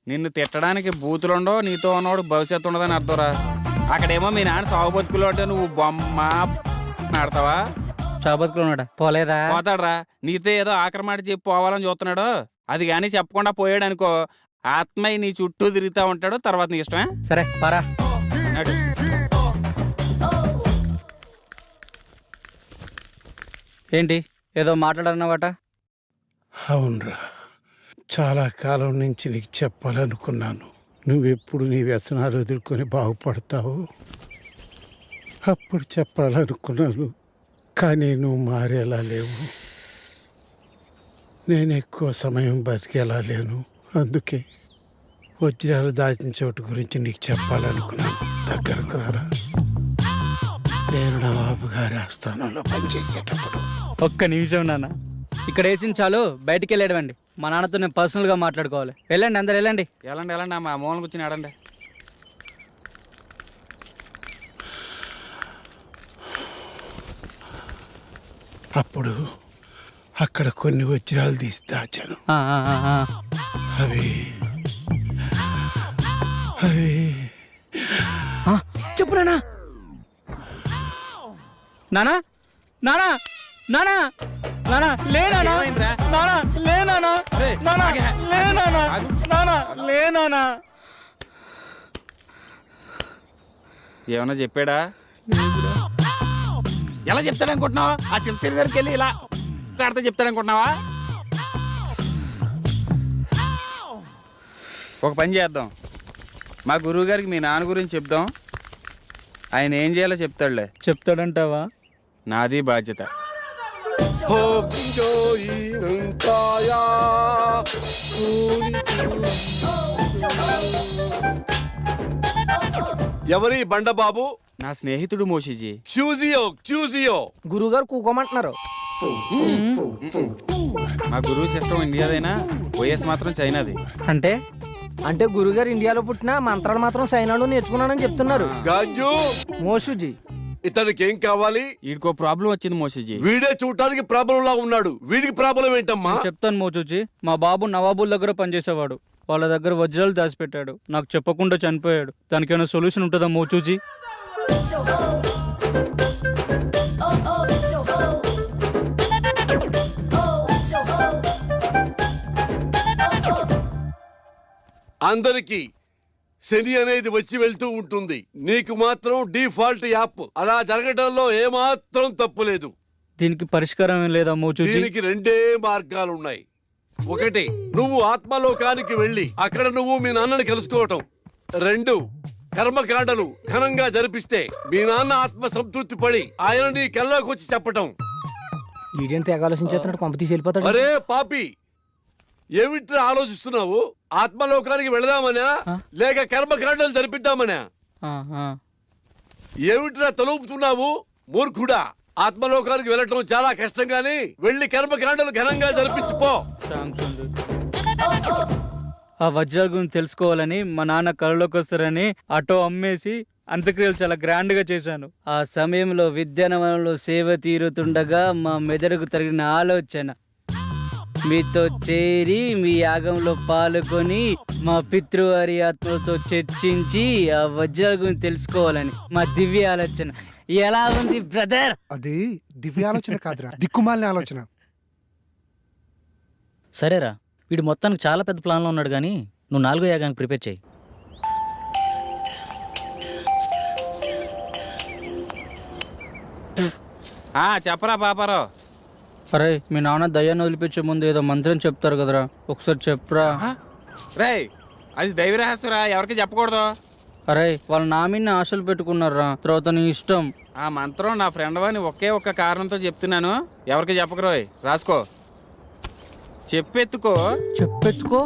నిన్ను తిట్టడానికి బూతులుండో, నీతో ఉన్నవాడు భవిష్యత్తు ఉండదని అర్థంరా. అక్కడేమో మీ నాన్న సాగు బతుకులు అంటే నువ్వు బొమ్మ ఆడతావా? చాబతుకున్నాడా? పోలేదా? పోతాడ్రా. నీతో ఏదో ఆక్రమాట చెప్పి పోవాలని చూస్తున్నాడు. అది కానీ చెప్పకుండా పోయాడు అనుకో, ఆత్మయ్య నీ చుట్టూ తిరుగుతూ ఉంటాడు. తర్వాత నీ ఇష్టమే. సరే పరా. నడు. ఏంటి ఏదో మాట్లాడన్నావట? అవునరా, చాలా కాలం నుంచి నీకు చెప్పాలనుకున్నాను. నువ్వెప్పుడు నీ వ్యసనాలు ఎదుర్కొని బాగుపడతావు అప్పుడు చెప్పాలనుకున్నాను. కానీ నువ్వు మారేలా లేవు. నేను ఎక్కువ సమయం బతికేలా లేను. అందుకే వజ్రాలు దాచిన చోటు గురించి నీకు చెప్పాలనుకున్నాను. దగ్గరకు రారా. నేను నవాబు గారి ఆస్థానంలో పనిచేసేటప్పుడు. ఒక్క నిమిషం నాన్న, ఇక్కడ వేసిన చాలు, బయటికి వెళ్ళేడవండి. మా నాన్నతో నేను పర్సనల్గా మాట్లాడుకోవాలి. వెళ్ళండి, అందరు వెళ్ళండి. వెళ్ళండి వెళ్ళండి మా మూలన కూర్చుని ఆడండి. అప్పుడు అక్కడ కొన్ని వజ్రాలు తీసి దాచాను. అవి అవి చెప్పు నానా. నానా నానా నానా నానా లేనా నానా లేనా నానా లేనా నానా లేనా. ఏమన్నా చెప్పాడా? ఎలా చెప్తాడనుకుంటున్నావా? ఆ చింతరి దగ్గరికి వెళ్ళి ఇలా ఆడితే చెప్తాడనుకుంటున్నావా? ఒక పని చేద్దాం, మా గురువు గారికి మీ నాన్న గురించి చెప్దాం. ఆయన ఏం చేయాలో చెప్తాడులే. చెప్తాడంటావా? నాది బాధ్యత. ఎవరి బండబాబు? నా స్నేహితుడు మోషిజీ. క్యూజియో గురుగారు కూకోమంటున్నారు. మా గురువు సిస్టమ్ ఇండియాదైనా ఓఎస్ మాత్రం చైనాది. అంటే అంటే గురుగారు ఇండియాలో పుట్టిన మంత్రాలు మాత్రం చైనాలో నేర్చుకున్నానని చెప్తున్నారు. గాజు మోషుజీ, ఇతనికి ఏం కావాలి? వీడికో ప్రాబ్లం వచ్చింది మోషిజీ. వీడే చూడటానికి ప్రాబ్లం లా ఉన్నాడు. వీడికి ప్రాబ్లం ఏంటమ్మా? చెప్తాను మోచూచి. మా బాబు నవాబుల్ దగ్గర పనిచేసేవాడు. వాళ్ళ దగ్గర వజ్రాలు దాచిపెట్టాడు. నాకు చెప్పకుండా చనిపోయాడు. దానికి ఏమైనా సొల్యూషన్ ఉంటుందా మోచూచి? అందరికి శని అనేది వచ్చి వెళ్తూ ఉంటుంది. నీకు మాత్రం డిఫాల్ట్ యాప్. అలా జరగడంలో ఏమాత్రం తప్పులేదు. దీనికి పరిష్కారం ఏం లేదా మోచూచి? దీనికి రెండే మార్గాలున్నాయి. ఒకటి, నువ్వు ఆత్మలోకానికి వెళ్ళి అక్కడ నువ్వు మీ నాన్నని కలుసుకోవటం. రెండు, కర్మకాండలు ఘనంగా జరిపిస్తే మీ నాన్న ఆత్మ సంతృప్తి పడి ఆయన నీ కల్లోకి వచ్చి చెప్పటం. ఈడేం తెగ ఆలోచించేస్తున్నాడు, కొంప తీసి వెళ్ళిపోతాడు. అరే పాపి, ఏమిట్రా ఆలోచిస్తున్నావు? ఆత్మలోకానికి వెళదామనా లేక కర్మకాండలు జరిపిద్దామనా? ఏమిట్రా తలుపుతున్నావు మూర్ఖుడా? ఆత్మలోకానికి వెళ్ళటం చాలా కష్టం గాని వెళ్ళి కర్మకాండలు ఘనంగా జరిపించుకో. ఆ వజ్రాల గురించి తెలుసుకోవాలని మా నాన్న కళ్ళలోకి వస్తారని ఆటో అమ్మేసి అంత్యక్రియలు చాలా గ్రాండ్ గా చేశాను. ఆ సమయంలో విద్యానవనంలో సేవ తీరుతుండగా మా మెదడుకు తగిన ఆలోచన మీతో చేరి మీ యాగంలో పాల్గొని మా పితృవారి ఆత్మలతో చర్చించి ఆ వజ్రాల గురించి తెలుసుకోవాలని మా దివ్య ఆలోచన. ఎలా ఉంది బ్రదర్? అది దివ్య ఆలోచన కాదురా, దిక్కుమాలిన ఆలోచన. సరేరా, వీడు మొత్తానికి చాలా పెద్ద ప్లాన్లో ఉన్నాడు, కానీ నువ్వు 4వ యాగానికి ప్రిపేర్ చేయి. చెప్పరా పాపారావు. అరే, మీ నాన్న దయ్యాన్ని వదిలిపించే ముందు ఏదో మంత్రం చెప్తారు కదరా, ఒకసారి చెప్పరా. రే, అది దైవ రహస్యరా, ఎవరికి చెప్పకూడదు. అరే, వాళ్ళు నా మీద ఆశలు పెట్టుకున్నారా, తర్వాత నీ ఇష్టం. ఆ మంత్రం నా ఫ్రెండ్ వాని ఒకే ఒక్క కారణంతో చెప్తున్నాను, ఎవరికి చెప్పకరోయ్. రాసుకో. చెప్పెత్తుకో. చెప్పెత్తుకో.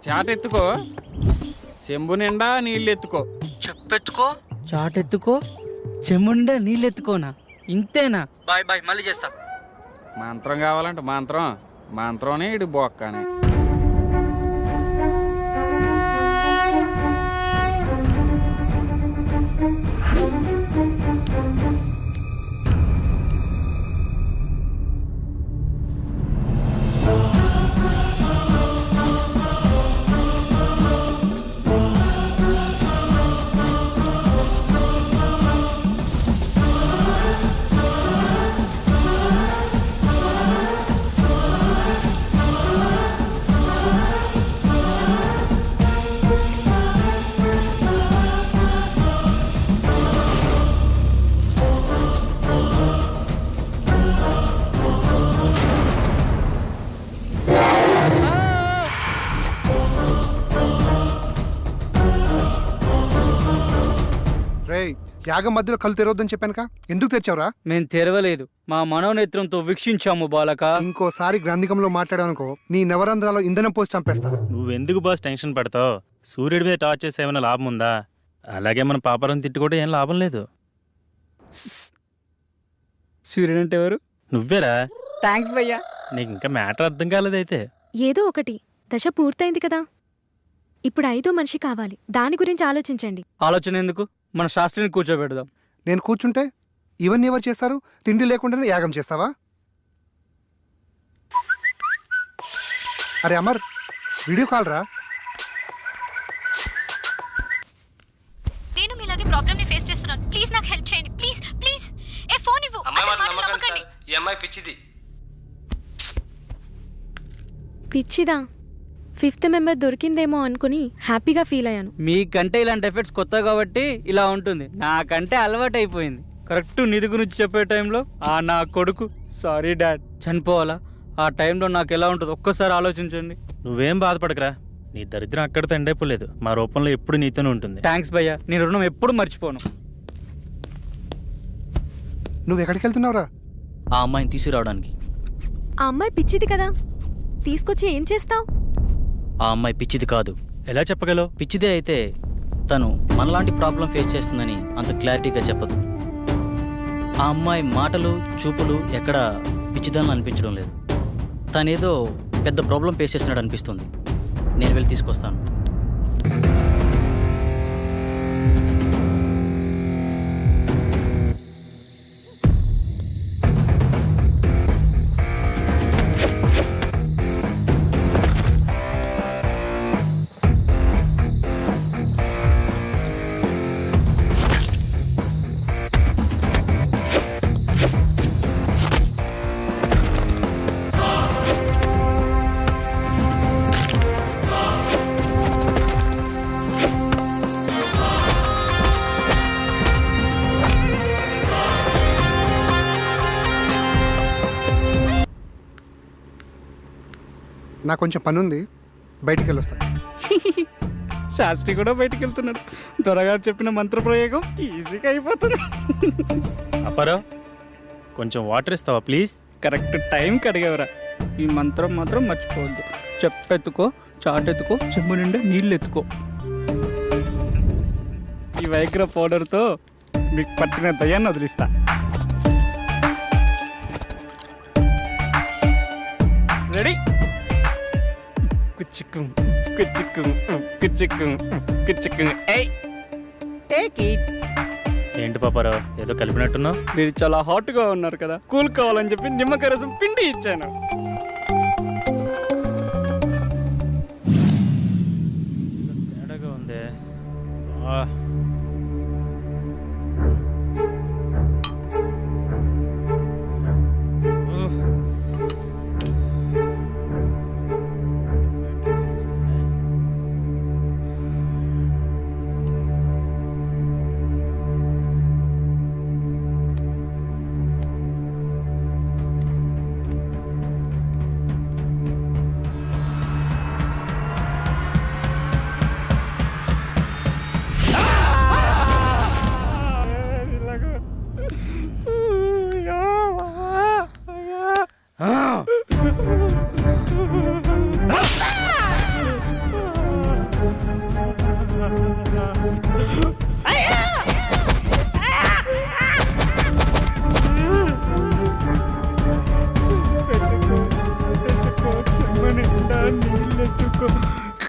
చాటెత్తుకో. చెంబు నిండా నీళ్ళెత్తుకో. చెప్పెత్తుకో. చాటెత్తుకో. చెముండా నీళ్ళెత్తుకోనా? ఇంతేనా? బాయ్ బాయ్, మళ్ళీ చేస్తా. మంత్రం కావాలంటే మంత్రం ఇటు బొక్కనే. యాగం మధ్యలో కళ్ళు తెరవద్దని చెప్పానుక, ఎందుకు తెచ్చావురా? మేము తెరవలేదు, మా మనోనేత్రంతో వీక్షించాము బాలక. ఇంకోసారి గ్రంథికంలో మాట్లాడానుకో నీ నవరంధ్రాలో ఇంధనం పోసి చంపేస్తా. నువ్వెందుకు బాస్ టెన్షన్ పడతావు? సూర్యుడి మీద టార్చ్ చేస్తే ఏమైనా లాభం ఉందా? అలాగే మన పాపరం తిట్టి కూడా ఏం లాభం లేదు. సూర్యుడు అంటే ఎవరు? నువ్వేరా. థ్యాంక్స్ భయ్యా. నీకు ఇంకా మ్యాటర్ అర్థం కాలేదైతే. ఏదో ఒకటి, దశ పూర్తయింది కదా, ఇప్పుడు 5వ మనిషి కావాలి. దాని గురించి ఆలోచించండి. ఆలోచన ఎందుకు, మన శాస్త్రిని కూర్చోబెడదాం. నేను కూర్చుంటే ఇవన్నీ ఎవరు చేస్తారు? తిండి లేకుండానే యాగం చేస్తావా? అరే అమర్, వీడియో కాల్ రా. నేను మీలాగే ప్రాబ్లమ్ ని ఫేస్ చేస్తున్నాను. ప్లీజ్ నాకు హెల్ప్ చేయండి. Please please. ఏ ఫోన్ ఇవ్వు. ఈ అమ్మాయి పిచ్చిది. పిచ్చిదా? 5th మెంబర్ దొరికిందేమో అనుకుని హ్యాపీగా ఫీల్ అయ్యాను. మీకంటే ఇలాంటి ఎఫెక్ట్స్ కొత్త కాబట్టి ఇలా ఉంటుంది, నాకంటే అలవాటు అయిపోయింది. కరెక్ట్ నిధి గురించి చెప్పే టైంలో నా కొడుకు, సారీ డాడ్, చనిపోవాలా? ఆ టైంలో నాకు ఎలా ఉంటుంది ఒక్కసారి ఆలోచించండి. నువ్వేం బాధపడకరా, నీ దరిద్రం అక్కడితో ఎండైపోలేదు. మా రూపంలో ఎప్పుడు నీతోనే ఉంటుంది. థ్యాంక్స్ భయ్యా, నేను రుణం ఎప్పుడు మర్చిపోను. నువ్వు ఎక్కడికి వెళ్తున్నావురా? ఆ అమ్మాయిని తీసుకురావడానికి. ఆ అమ్మాయి పిచ్చిది కదా, తీసుకొచ్చి ఏం చేస్తావు? ఆ అమ్మాయి పిచ్చిది కాదు. ఎలా చెప్పగలవు? పిచ్చిదే అయితే తను మనలాంటి ప్రాబ్లం ఫేస్ చేస్తుందని అంత క్లారిటీగా చెప్పదు. ఆ అమ్మాయి మాటలు చూపులు ఎక్కడ పిచ్చిదాన్ని అనిపించడం లేదు. తనేదో పెద్ద ప్రాబ్లం ఫేస్ చేస్తున్నాడు అనిపిస్తుంది. నేను వెళ్ళి తీసుకొస్తాను. నాకు కొంచెం పని ఉంది, బయటికి వెళ్ళొస్తా. శాస్త్రి కూడా బయటికి వెళ్తున్నాడు. త్వరగా చెప్పిన మంత్ర ప్రయోగం ఈజీగా అయిపోతుంది. అప్పారావు, కొంచెం వాటర్ ఇస్తావా ప్లీజ్? కరెక్ట్ టైంకి అడిగేవరా. ఈ మంత్రం మాత్రం మర్చిపోవద్దు. చెప్పెత్తుకో, చాటెత్తుకో, చెంబు నిండా నీళ్ళు ఎత్తుకో. ఈ వైగ్ర పౌడర్తో మీకు పట్టిన దయ్యాన్ని వదిలిస్తా. రెడీ? కుచ్చిక్కుం కుచ్చిక్కుం కుచ్చిక్కుం కుచ్చిక్కుం. ఏయ్ టేక్ ఇట్. ఏంటి పాపారావు, ఏదో కలిపినట్టున్నావు? మీరు చాలా హాట్గా ఉన్నారు కదా, కూల్ కావాలని చెప్పి నిమ్మకాయ రసం పిండి ఇచ్చాను. తేడాగా ఉందే.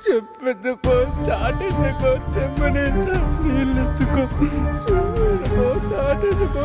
చెప్పెత్తుకో, చాటెత్తుకో, చెంబు నిండా నీళ్ళెత్తుకో, చాటెత్తుకో.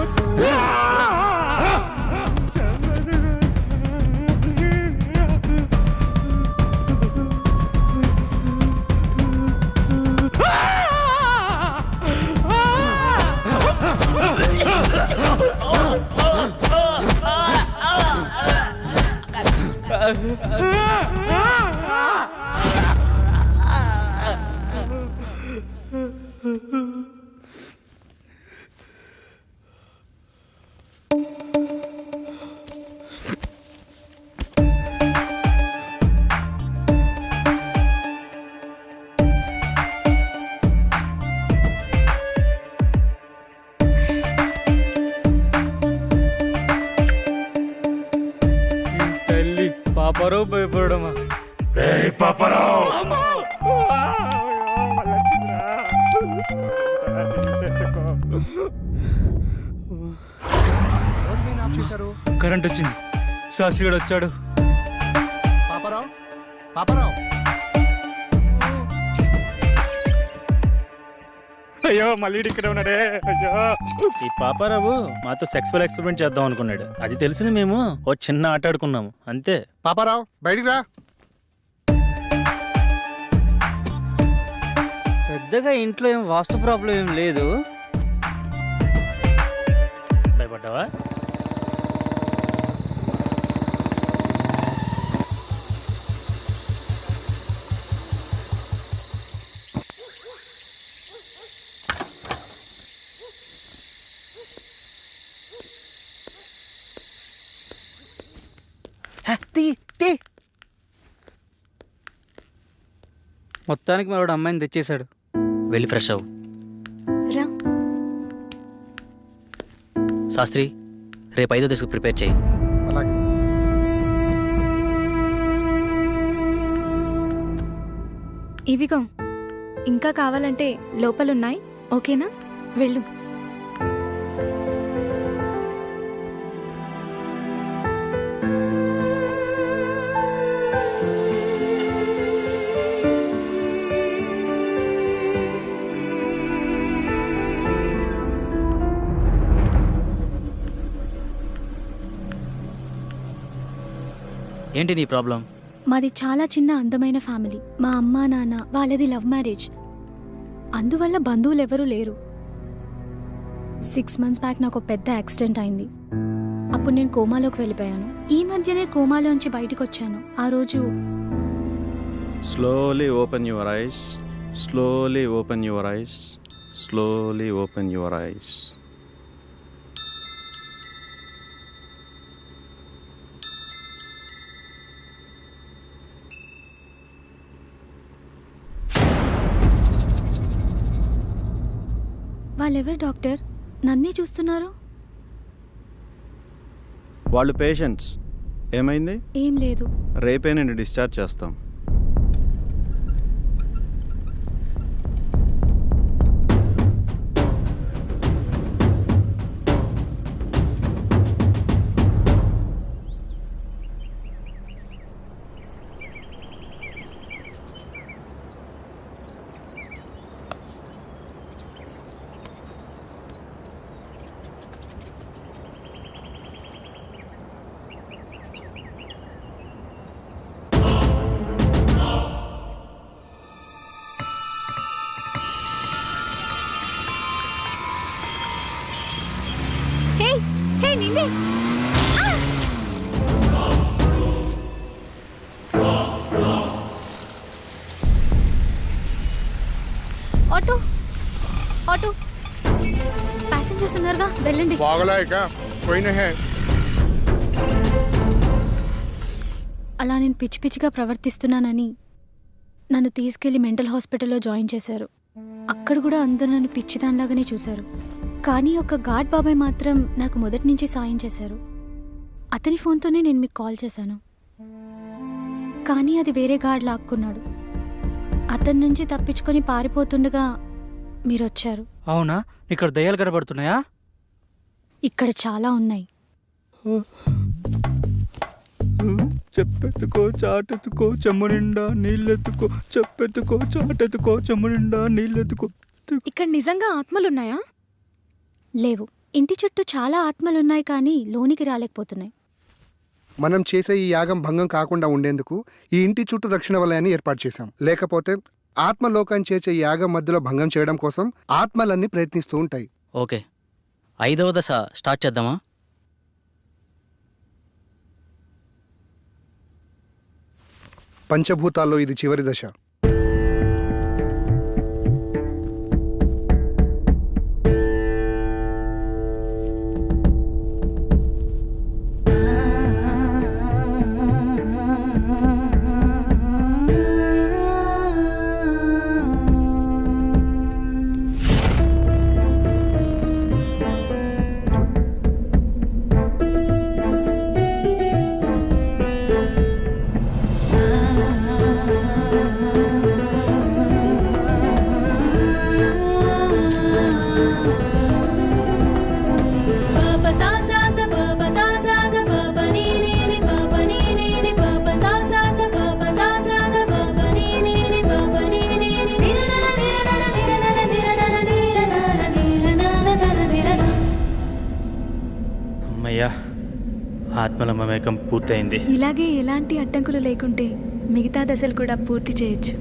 పరువు భయపడమా? ఆఫ్ చేశారు. కరెంట్ వచ్చింది, శాస్త్రిగాడు వచ్చాడు. పాపారావు, పాపారావు, అయ్యో మళ్ళీ ఇక్కడ ఉన్నాడే. అయ్యో, ఈ పాపారావు మాతో సెక్సువల్ ఎక్స్పెరిమెంట్ చేద్దాం అనుకున్నాడు. అది తెలిసిన మేము ఓ చిన్న ఆట ఆడుకున్నాము అంతే. పాపారావు బయటికి రా. పెద్దగా ఇంట్లో ఏం వాస్తు ప్రాబ్లం ఏం లేదు. భయపడ్డావా? మొత్తానికి మరొకడు అమ్మాయిని తెచ్చేశాడు. వెళ్ళి ఫ్రెష్ అవ్వు. రా. శాస్త్రి, రేపు 5వ దశకు ప్రిపేర్ చేయి. అలాగే. ఇవిగో ఇంకా కావాలంటే లోపలున్నాయి, ఓకేనా? వెళ్ళు. ఏంటి నీ ప్రాబ్లం? మాది చాలా చిన్న అందమైన ఫ్యామిలీ. మా అమ్మ నాన్న వాళ్ళది లవ్ మ్యారేజ్. అందువల్ల బంధువులు ఎవరూ లేరు. 6 months బ్యాక్ నాకు పెద్ద యాక్సిడెంట్ అయింది. అప్పుడు నేను కోమాలోకి వెళ్ళిపోయాను. ఈ మధ్యనే కోమాలోంచి బయటకు వచ్చాను. ఆ రోజు slowly open your eyes, slowly open your eyes, slowly open your eyes. వాళ్ళెవరు డాక్టర్? నన్నే చూస్తున్నారు. వాళ్ళు పేషెంట్స్. ఏమైంది? ఏం లేదు. రేపే నేను డిశ్చార్జ్ చేస్తాం. నిన్నే. ఆటో ఆటో ప్యాసింజర్స్ ఉన్నారుగా, వెళ్ళండి. అలా నేను పిచ్చి పిచ్చిగా ప్రవర్తిస్తున్నానని నన్ను తీసుకెళ్లి మెంటల్ హాస్పిటల్లో జాయిన్ చేశారు. అక్కడ కూడా అందరూ నన్ను పిచ్చిదానిలాగానే చూశారు. కానీ ఒక గాడ్ బాబాయ్ మాత్రం నాకు మొదటి నుంచి సాయం చేశారు. అతని ఫోన్తోనే నేను మీకు కాల్ చేశాను. కానీ అది వేరే గాడ్ లాక్కున్నాడు. అతని నుంచి తప్పించుకొని పారిపోతుండగా మీరు వచ్చారు. అవునా? ఇక్కడ దయ్యాలు కనబడుతున్నాయా? ఇక్కడ చాలా ఉన్నాయి. చెప్పెత్తుకో చాటెత్తుకో చెమ్ము నిండా నీళ్ళెత్తుకో, చెప్పెత్తుకో చాటెత్తుకో చెమ్ము నిండా నీళ్ళెత్తుకో. ఇక్కడ నిజంగా ఆత్మలున్నాయా? లేవు. ఇంటి చుట్టూ చాలా ఆత్మలున్నాయి, కానీ లోనికి రాలేకపోతున్నాయి. మనం చేసే ఈ యాగం భంగం కాకుండా ఉండేందుకు ఈ ఇంటి చుట్టూ రక్షణ వలయాన్ని ఏర్పాటు చేశాం. లేకపోతే ఆత్మలోకాన్ని చేర్చే ఈ యాగం మధ్యలో భంగం చేయడం కోసం ఆత్మలన్నీ ప్రయత్నిస్తూ ఉంటాయి. ఓకే, 5వ దశ స్టార్ట్ చేద్దామా? పంచభూతాల్లో ఇది చివరి దశ. ఆత్మల మమేకం పూర్తయింది. ఇలాగే ఎలాంటి అడ్డంకులు లేకుంటే మిగతా దశలు కూడా పూర్తి చేయొచ్చు.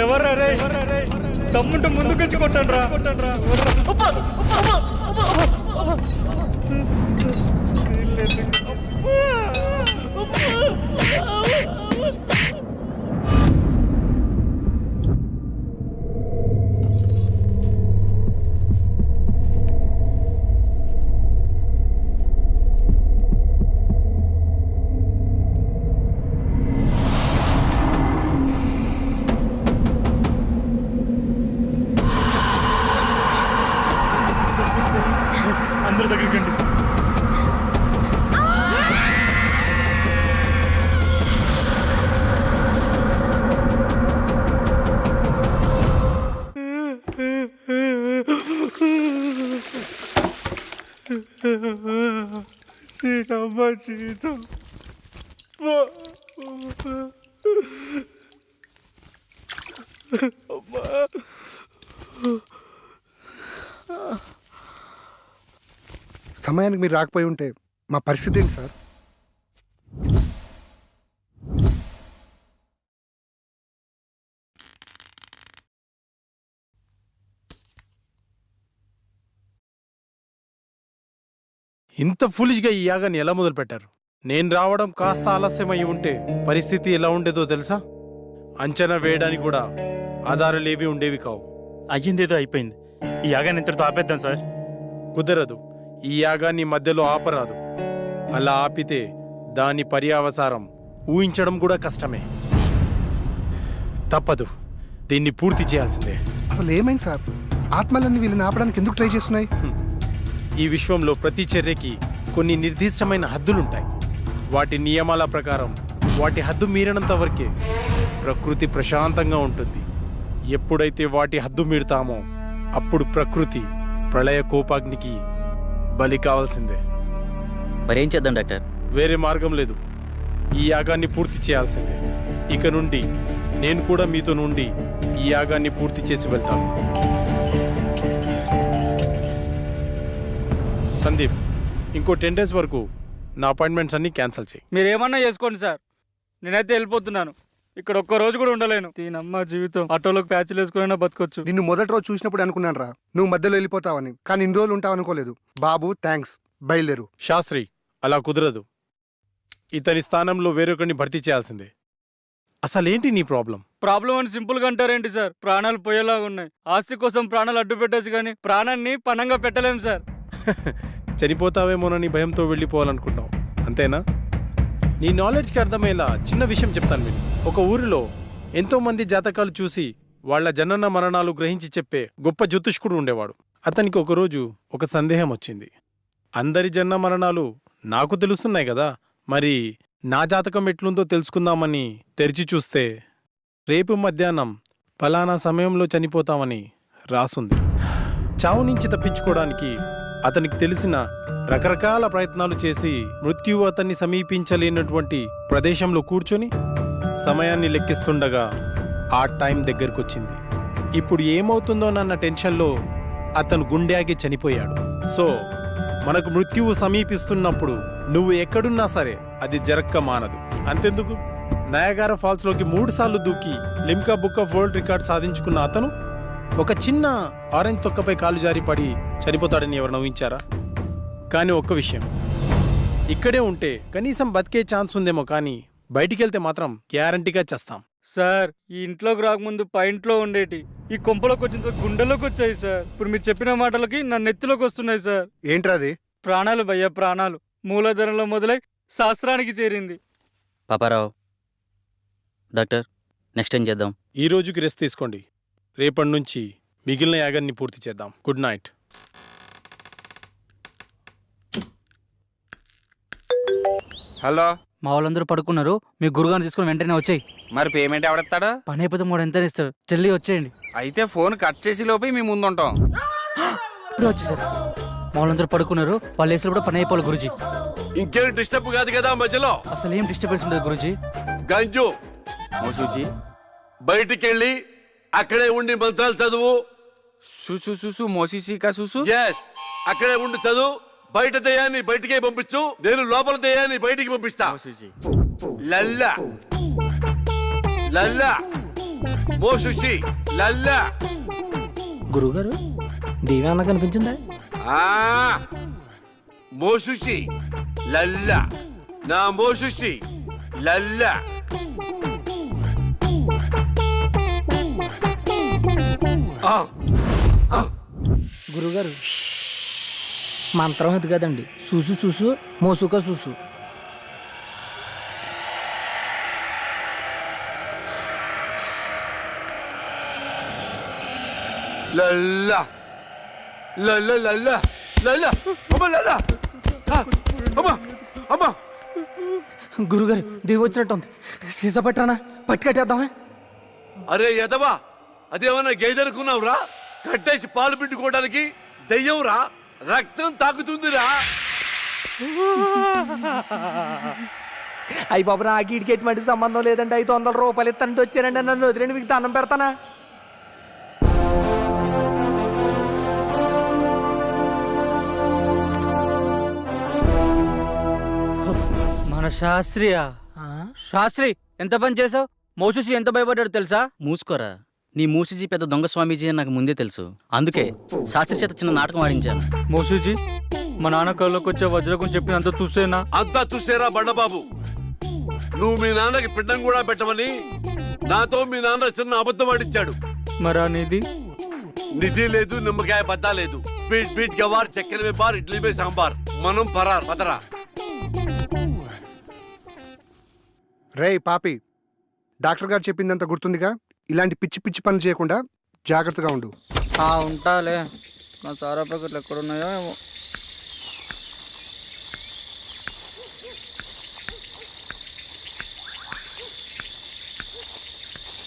ఎవర్రా రే? తమ్ముంటే ముందుకొచ్చి కొట్టండి రా. అందరి దగ్గరికి రండి. సీతమ్మ జీతం సమయానికి మీరు రాకపోయి ఉంటే మా పరిస్థితి ఏంటి సార్? ఇంత ఫులిష్గా ఈ యాగాన్ని ఎలా మొదలుపెట్టారు? నేను రావడం కాస్త ఆలస్యం అయి ఉంటే పరిస్థితి ఎలా ఉండేదో తెలుసా? అంచనా వేయడానికి కూడా ఆధారాలేవి ఉండేవి కావు. అయ్యిందేదో అయిపోయింది. ఈ యాగాన్ని ఇంతటితో ఆపేద్దాం సార్. కుదరదు. ఈ యాగాన్ని మధ్యలో ఆపరాదు. అలా ఆపితే దాని పర్యావసారం ఊహించడం కూడా కష్టమే. తప్పదు, దీన్ని పూర్తి చేయాల్సిందే. అసలు ఏమైంది సార్? ఆత్మలన్నీ వీళ్ళని ఆపడానికి ఎందుకు ట్రై చేస్తున్నాయి? ఈ విశ్వంలో ప్రతి చర్యకి కొన్ని నిర్దిష్టమైన హద్దులుంటాయి. వాటి నియమాల ప్రకారం వాటి హద్దు మీరినంత వరకే ప్రకృతి ప్రశాంతంగా ఉంటుంది. ఎప్పుడైతే వాటి హద్దు మీరుతామో అప్పుడు ప్రకృతి ప్రళయ కోపాగ్నికి బలి కావాల్సిందే. మరేం చేద్దాం డాక్టర్? వేరే మార్గం లేదు. ఈ యాగాన్ని పూర్తి చేయాల్సిందే. ఇక నుండి నేను కూడా మీతో నుండి ఈ యాగాన్ని పూర్తి చేసి వెళ్తాను. సందీప్, ఇంకో 10 days వరకు నా అపాయింట్మెంట్స్ అన్ని క్యాన్సిల్ చేయి. మీరేమన్నా చేసుకోండి సార్, నేనైతే వెళ్ళిపోతున్నాను. ఇక్కడ ఒక్క రోజు కూడా ఉండలేను. దీనమ్మ జీవితం. ఆటోలోకి ప్యాచ్లు వేసుకున్నా బతకొచ్చు. నిన్ను మొదటి రోజు చూసినప్పుడు అనుకున్నాను రా నువ్వు మధ్యలో వెళ్ళిపోతావని, కానీ ఇన్ని రోజులు ఉంటావు అనుకోలేదు. బాబు థ్యాంక్స్, బయలుదేరు. శాస్త్రి, అలా కుదరదు. ఇతని స్థానంలో వేరొకరిని భర్తీ చేయాల్సిందే. అసలేంటి నీ ప్రాబ్లం? ప్రాబ్లం అని సింపుల్గా అంటారేంటి సార్? ప్రాణాలు పోయేలాగా ఉన్నాయి. ఆస్తి కోసం ప్రాణాలు అడ్డు పెట్టచ్చు, కానీ ప్రాణాన్ని పణంగా పెట్టలేము సార్. చనిపోతావేమోనని భయంతో వెళ్ళిపోవాలనుకుంటావు, అంతేనా? నీ నాలెడ్జ్కి అర్థమయ్యేలా చిన్న విషయం చెప్తాను విని. ఒక ఊరిలో ఎంతోమంది జాతకాలు చూసి వాళ్ల జనన మరణాలు గ్రహించి చెప్పే గొప్ప జ్యోతిష్కుడు ఉండేవాడు. అతనికి ఒకరోజు ఒక సందేహం వచ్చింది. అందరి జనన మరణాలు నాకు తెలుస్తున్నాయి కదా, మరి నా జాతకం ఎట్లుందో తెలుసుకుందామని తెరిచి చూస్తే రేపు మధ్యాహ్నం ఫలానా సమయంలో చనిపోతామని రాసుంది. చావు నుంచి తప్పించుకోవడానికి అతనికి తెలిసిన రకరకాల ప్రయత్నాలు చేసి మృత్యువు అతన్ని సమీపించలేనటువంటి ప్రదేశంలో కూర్చొని సమయాన్ని లెక్కిస్తుండగా ఆ టైం దగ్గరకొచ్చింది. ఇప్పుడు ఏమవుతుందోనన్న టెన్షన్లో అతను గుండె చనిపోయాడు. సో మనకు మృత్యువు సమీపిస్తున్నప్పుడు నువ్వు ఎక్కడున్నా సరే అది జరక్క మానదు. అంతెందుకు, నయాగారా ఫాల్స్లోకి 3 సార్లు దూకి Limca book of world record సాధించుకున్న అతను ఒక చిన్న ఆరెంజ్ తొక్కపై కాలు జారి పడి చనిపోతాడని ఎవరు నవ్వించారా? కానీ ఒక్క విషయం, ఇక్కడే ఉంటే కనీసం బతికే ఛాన్స్ ఉందేమో, కానీ బయటికెళ్తే మాత్రం గ్యారంటీగా చేస్తాం. సార్ ఈ ఇంట్లోకి రాకముందు ఇంట్లో ఉండేటి ఈ కొంపలోకి వచ్చిన గుండెలోకి వచ్చాయి సార్. ఇప్పుడు మీరు చెప్పిన మాటలకి నా నెత్తిలోకి వస్తున్నాయి సార్. ఏంట్రాది? ప్రాణాలు భయ్యా, ప్రాణాలు. మూలధనంలో మొదలై శాస్త్రానికి చేరింది. పాపారావు డాక్టర్, నెక్స్ట్ ఏం చేద్దాం? ఈ రోజుకి రెస్ట్ తీసుకోండి. రేపటి నుంచి మిగిలిన యాగాన్ని పూర్తి చేద్దాం. Good night. హలో, మా వాళ్ళందరూ పడుకున్నారు. మీ గురుగారిని తీసుకుని వెంటనే వచ్చాయి. మరి పేమెంట్ ఎవడెత్తాడు? పని అయిపోతే 3 ఎంత ఇస్తారు? చెల్లి వచ్చేయండి. అయితే ఫోన్ కట్ చేసి లోపే మీ ముందు ఉంటాం. ఇప్పుడు వచ్చేసారు. మా వాళ్ళందరూ పడుకున్నారు. వాళ్ళు వేసిన కూడా పని అయిపోవాలి గురుజీ. ఇంకేం డిస్టర్బ్ కాదు కదా మధ్యలో? అసలు ఏం డిస్టర్బెన్స్ ఉండదు గురుజీ. గంజు మోసూజీ బయటికెళ్ళి అక్కడే ఉండి మంత్రాలు చదువు. సుసు సుసు మోసీసీకా సుసు. ఎస్, అక్కడే ఉండి చదువు. బయట దయ్యాన్ని బయటికే పంపించు, నేను లోపల దయ్యాన్ని బయటికి పంపిస్తా. లల్లా లల్లా మోసుషి లల్లా. గురుగారు దేవన్న కనిపించిందా? మోసుషి లల్లా, నా మోసుషి లల్లా. గురుగారు మంత్రం అది కదండి. చూసు చూసు మోసుక చూసు. లల్లా లల్లా లల్లా లల్లా. అమ్మ లల్లా, అమ్మ అమ్మ. గురుగారు దేవి వచ్చినట్టుంది. సీసా పట్టానా పట్టి కట్టేద్దామా? అరే ఎదవా, అదేమన్నా గేదెనుకున్నావురా? కట్టేసి పాలు పిండుకోవడానికి దయ్యంరా, రక్తం తాకుతుందిరా. అయ్యి బాబు, నాకు ఇటుకి ఎటువంటి సంబంధం లేదండి. 500 రూపాయలు ఇస్తానంటే వచ్చారండి. నన్ను వదిలేండి, మీకు దండం పెడతానా? మన శాస్త్రియా? శాస్త్రి ఎంత పని చేసావు? మోసూసి ఎంత భయపడ్డాడు తెలుసా? మూసుకోరా. నీ మూసిజీ పెద్ద దొంగ స్వామీజీ అని నాకు ముందే తెలుసు. అందుకే శాస్త్రి చేత చిన్న నాటకం ఆడించాను. మోసూజీ, మా నాన్న కళ్ళలోకి వచ్చే వజ్రకం చెప్పినంత చూసేనా? అంతా చూసేరా బండబాబు. నువ్వు మీ నాన్నకి పిండం కూడా పెట్టమని నాతో మీ నాన్న చిన్న అబద్ధం ఆడించాడు. మరా నిధి? నిధి లేదు, నిమ్మకాయ బద్దా లేదు. బీట్ బీట్ గవార్, చక్కెర మే బార్, ఇడ్లీ మే సాంబార్. మనం పరార్ పదరా. రేయ్ పాపి, డాక్టర్ గారు చెప్పిందంత గుర్తుందిగా? ఇలాంటి పిచ్చి పిచ్చి పనులు చేయకుండా జాగ్రత్తగా ఉండు. ఉంటాలే. నా సారా ప్యాకెట్లు ఎక్కడున్నాయో ఏమో.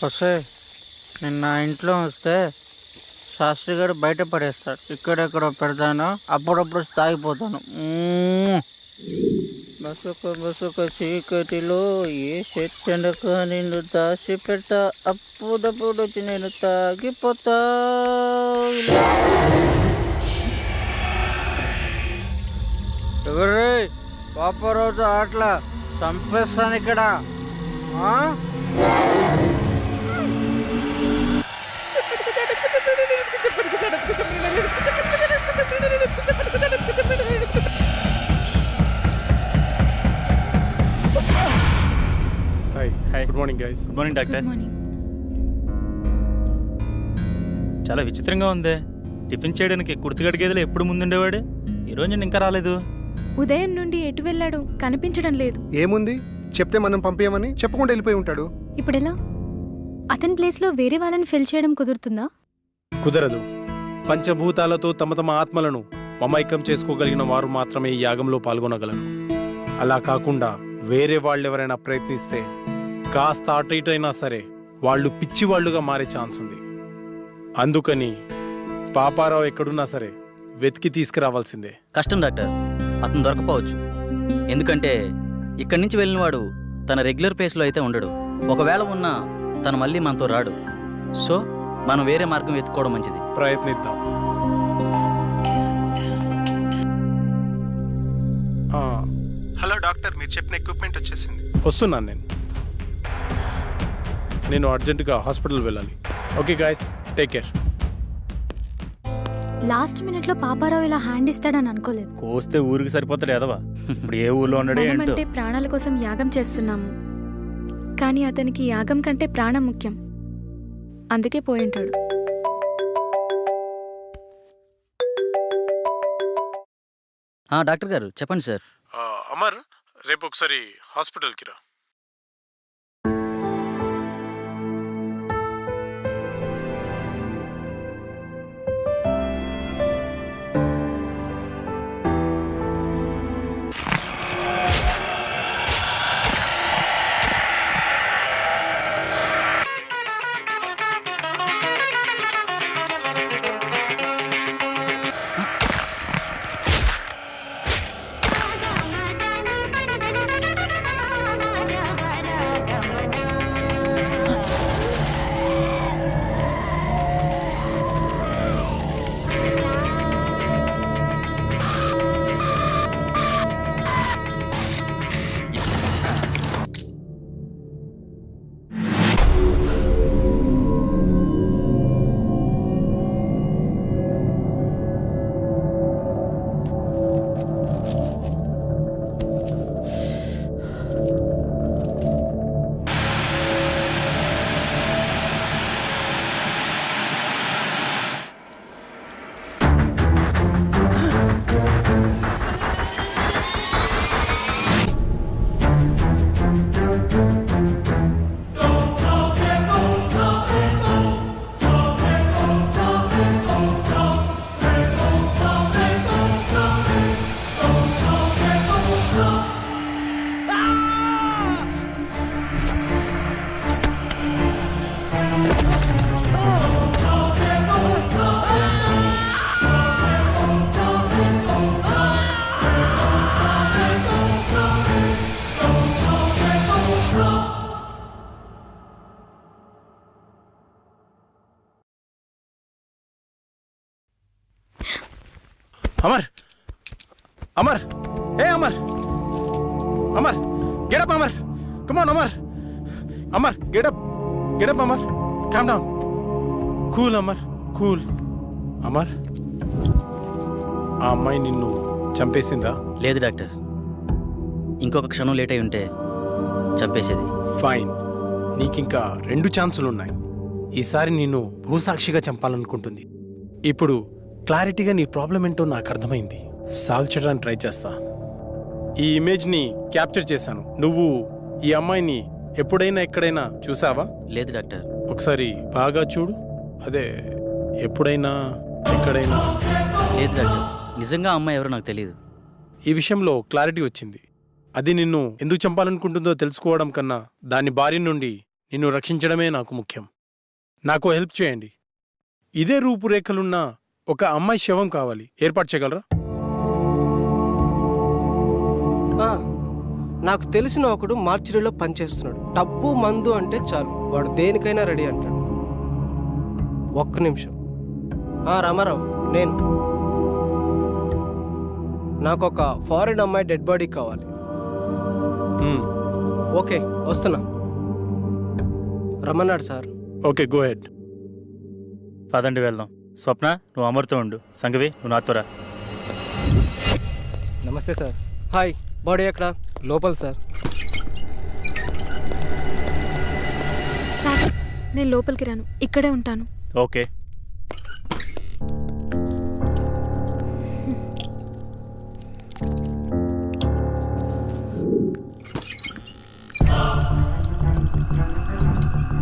వస్తే నిన్న ఇంట్లో వస్తే శాస్త్రి గారు బయట పడేస్తాడు. ఇక్కడెక్కడో పెడతాను, అప్పుడప్పుడు తాగిపోతాను. బసుక బసుక చీకటిలో ఏ చెట్టెనక నిన్ను దాచి పెడతా, అప్పుడప్పుడు వచ్చి నేను తాగిపోతా. ఎవరే పాపరాజు ఆటలా చంపేస్తాను ఇక్కడ. Hi, good morning guys. Good morning doctor. చాలా విచిత్రంగా ఉంది. టిఫిన్ చేయడానికి కుర్తిగడి గేదెలు ఎప్పుడు ముందుండేవాడు, ఈరోజు నేను ఇంకా రాలేదు. ఉదయం నుండి ఎటు వెళ్ళాడు కనిపించడం లేదు. ఏముంది, చెప్తే మనం పంపించమని చెప్పకుండా వెళ్ళిపోయి ఉంటాడు. ఇప్పుడెలా? అతని ప్లేస్లో వేరే వాళ్ళని ఫిల్ చేయడం కుదురుతుందా? కుదరదు. పంచభూతాలతో తమ తమ ఆత్మలను మమైకం చేసుకోగలిగిన వారు మాత్రమే ఈ యాగంలో పాల్గొనగలరు. అలా కాకుండా వేరే వాళ్ళు ఎవరైనా ప్రయత్నిస్తే కాస్త అటు ఇటు అయినా సరే వాళ్ళు పిచ్చివాళ్లుగా మారే ఛాన్స్ ఉంది. అందుకని పాపారావు ఎక్కడున్నా సరే వెతికి తీసుకురావాల్సిందే. కష్టం డాక్టర్, అతను దొరకపోవచ్చు. ఎందుకంటే ఇక్కడి నుంచి వెళ్ళినవాడు తన రెగ్యులర్ ప్లేస్లో అయితే ఉండడు. ఒకవేళ ఉన్నా తను మళ్ళీ మనతో రాడు. సో మనం వేరే మార్గం వెతుక్కోవడం మంచిది. ప్రయత్నిద్దాం. హలో డాక్టర్, మీరు చెప్పిన ఎక్విప్మెంట్ వచ్చేసింది. వస్తున్నాను నేను అర్జెంటుగా హాస్పిటల్ వెళ్ళాలి. Okay guys, take care. Last మినిట్లో పాపారావు ఇలా హ్యాండ్ ఇస్తాడని అనుకోలేదు. కోస్తే ఊరికి సరిపోతాడు ఎదవా. ఇప్పుడు ఏ ఊర్లో ఉన్నాడే ఏంటో. మనమంటే ప్రాణాల కోసం యాగం చేస్తున్నాము, కానీ అతనికి యాగం కంటే ప్రాణం ముఖ్యం. అందుకే పోయింటాడు. డాక్టర్ గారు చెప్పండి సార్. అమర్, రేపు ఒకసారి హాస్పిటల్కి రా. అమర్, అమర్, ఏ Amar, Amar, get up Amar, come on Amar, Amar get up Amar, calm down, cool Amar, cool. Amar, ఆ అమ్మాయి నిన్ను చంపేసిందా? లేదు డాక్టర్, ఇంకొక క్షణం లేట్ అయి ఉంటే చంపేసేది. ఫైన్, నీకింకా 2 ఛాన్సులున్నాయి. ఈసారి నిన్ను భూసాక్షిగా చంపాలనుకుంటుంది. ఇప్పుడు క్లారిటీగా నీ ప్రాబ్లం ఏంటో నాకు అర్థమైంది. సాల్వ్ చేయడానికి ట్రై చేస్తా. ఈ ఇమేజ్ని క్యాప్చర్ చేశాను. నువ్వు ఈ అమ్మాయిని ఎప్పుడైనా ఎక్కడైనా చూసావా? లేదు డాక్టర్. ఒకసారి బాగా చూడు. అదే ఎప్పుడైనా ఎక్కడైనా? లేదు డాక్టర్, నిజంగా అమ్మాయి ఎవరో నాకు తెలియదు. ఈ విషయంలో క్లారిటీ వచ్చింది. అది నిన్ను ఎందుకు చంపాలనుకుంటుందో తెలుసుకోవడం కన్నా దాని బారి నుండి నిన్ను రక్షించడమే నాకు ముఖ్యం. నాకు హెల్ప్ చేయండి. ఇదే రూపురేఖలున్న ఒక అమ్మాయి శవం కావాలి. ఏర్పాటు చేయగలరా? నాకు తెలిసిన ఒకడు మార్చిరీలో పనిచేస్తున్నాడు. డబ్బు మందు అంటే చాలు, వాడు దేనికైనా రెడీ అంటాడు. ఒక్క నిమిషం. రామారావు, నేను నాకు ఒక ఫారిన్ అమ్మాయి డెడ్ బాడీ కావాలి. ఓకే, వస్తున్నా. రమ్మన్నాడు సార్. Okay, go head. పదండి వెళ్దాం. స్వప్న, నువ్వు అమర్తో ఉండు. సంగవి, నువ్వు నాతో రా. నమస్తే సార్. హాయ్, బాడీ ఎక్కడ? లోపల సార్. సార్, నేను లోపలికి రాను, ఇక్కడే ఉంటాను. ఓకే.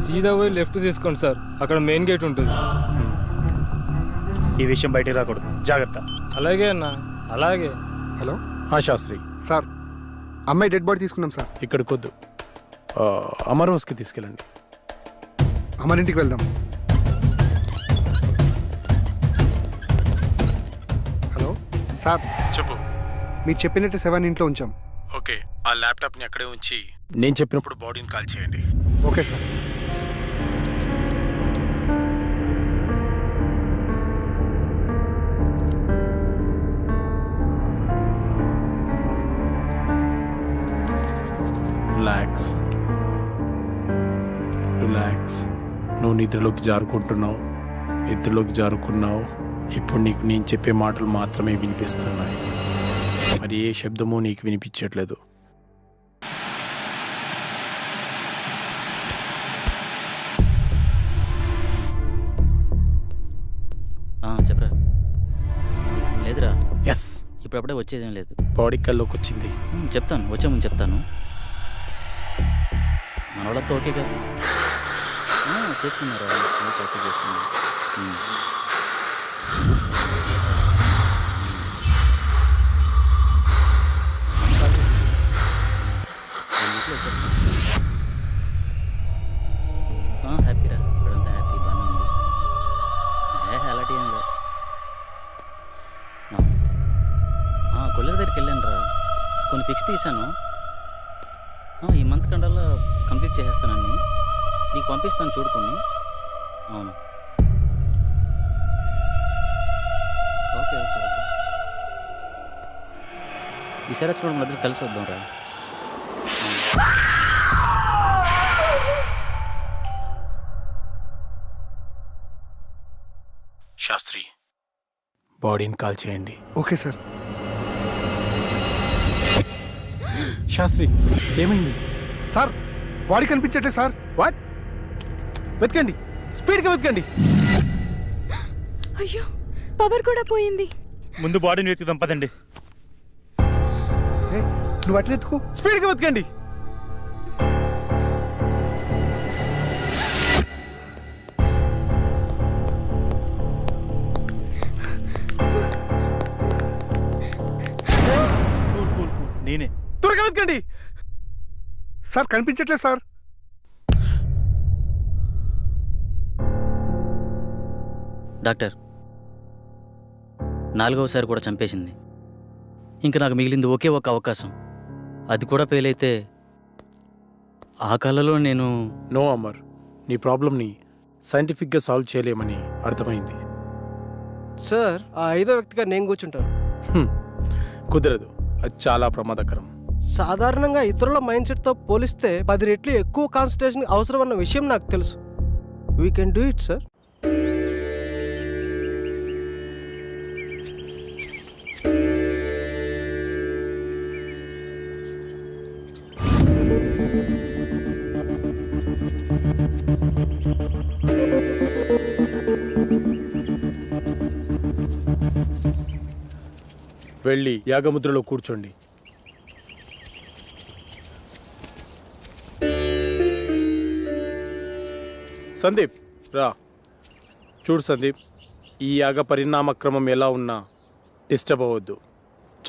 సీదా పోయి లెఫ్ట్ తీసుకోండి సార్, అక్కడ మెయిన్ గేట్ ఉంటుంది. ఈ విషయం బయటికి రాకూడదు, జాగ్రత్త. అలాగే అన్న, అలాగే. హలో శాస్త్రి సార్, అమ్మాయి డెడ్ బాడీ తీసుకున్నాం సార్. ఇక్కడికి వద్దు, అమర్ హౌస్కి తీసుకెళ్ళండి. అమరింటికి వెళ్దాం. హలో సార్, చెప్పు. మీరు చెప్పినట్టు 7 ఇంట్లో ఉంచాం. ఓకే, ఆ ల్యాప్టాప్ని అక్కడే ఉంచి నేను చెప్పినప్పుడు బాడీని కాల్ చేయండి. Okay sir. Relax relax. నువ్వు నిద్రలోకి జారుకున్నావు. ఇప్పుడు నీకు నేను చెప్పే మాటలు మాత్రమే వినిపిస్తున్నాయి, మరి ఏ శబ్దమూ నీకు వినిపించట్లేదు. చెప్పరా. లేదురా. ఎస్, ఇప్పుడప్పుడే వచ్చేదేం లేదు. బాడీ కల్లోకి వచ్చింది. చెప్తాను, వచ్చే ముందు చెప్తాను. మన వాళ్ళతో ఓకే కదా, చేసుకున్నారా? ఓకే చేసుకున్నారు. హ్యాపీరా, ఇప్పుడంతా హ్యాపీ, బాగానే ఉంది. అలాంటి ఏం లేదు. కొల్లెర దగ్గరికి వెళ్ళాను రా, కొన్ని ఫిక్స్ తీశాను. ఈ మంత్ కండల్లా కంప్లీట్ చేసేస్తానని నీకు పంపిస్తాను, చూడుకొని. అవును, ఓకే ఓకే ఓకే. ఈసారి వచ్చి కూడా మన దగ్గర కలిసి వద్దాం రా. శాస్త్రి, బాడీని కాల్ చేయండి. Okay sir. శాస్త్రి, ఏమైంది సార్? బాడీ కనిపించట్లేదు సార్. వాట్? వెతకండి, స్పీడ్గా వెతకండి. అయ్యో, పవర్ కూడా పోయింది. ముందు బాడీని వెతుకుదాం పదండి. నువ్వు అటు వెతుకు, స్పీడ్గా వెతకండి. నేనే. త్వరగా వెతకండి సార్. కనిపించట్లేదు సార్. డాక్టర్, 4వసారి కూడా చంపేసింది. ఇంకా నాకు మిగిలింది ఒకే ఒక అవకాశం, అది కూడా ఫెయిల్ అయితే ఆ కళలో నేను... నో అమర్, నీ ప్రాబ్లమ్ని సైంటిఫిక్గా సాల్వ్ చేయలేమని అర్థమైంది. సార్, ఆ 5వ వ్యక్తిగా నేను కూర్చుంటాను. కుదరదు, అది చాలా ప్రమాదకరం. సాధారణంగా ఇతరుల మైండ్ సెట్తో పోలిస్తే 10 రెట్లు ఎక్కువ కాన్సన్ట్రేషన్ అవసరం అన్న విషయం నాకు తెలుసు. We can do it sir. వెళ్ళి యాగముద్రలో కూర్చోండి. సందీప్, రా. చూడు సందీప్, ఈ యాగ పరిణామక్రమం ఎలా ఉన్నా డిస్టర్బ్ అవ్వద్దు.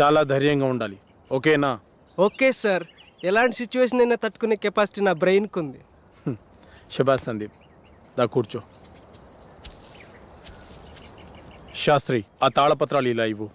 చాలా ధైర్యంగా ఉండాలి, ఓకేనా? Okay sir. ఎలాంటి సిచ్యువేషన్ అయినా తట్టుకునే కెపాసిటీ నా బ్రెయిన్కి ఉంది. శబాష్ సందీప్, దా కూర్చో. శాస్త్రి, ఆ తాళపత్రాలు ఇలా ఇవ్వు.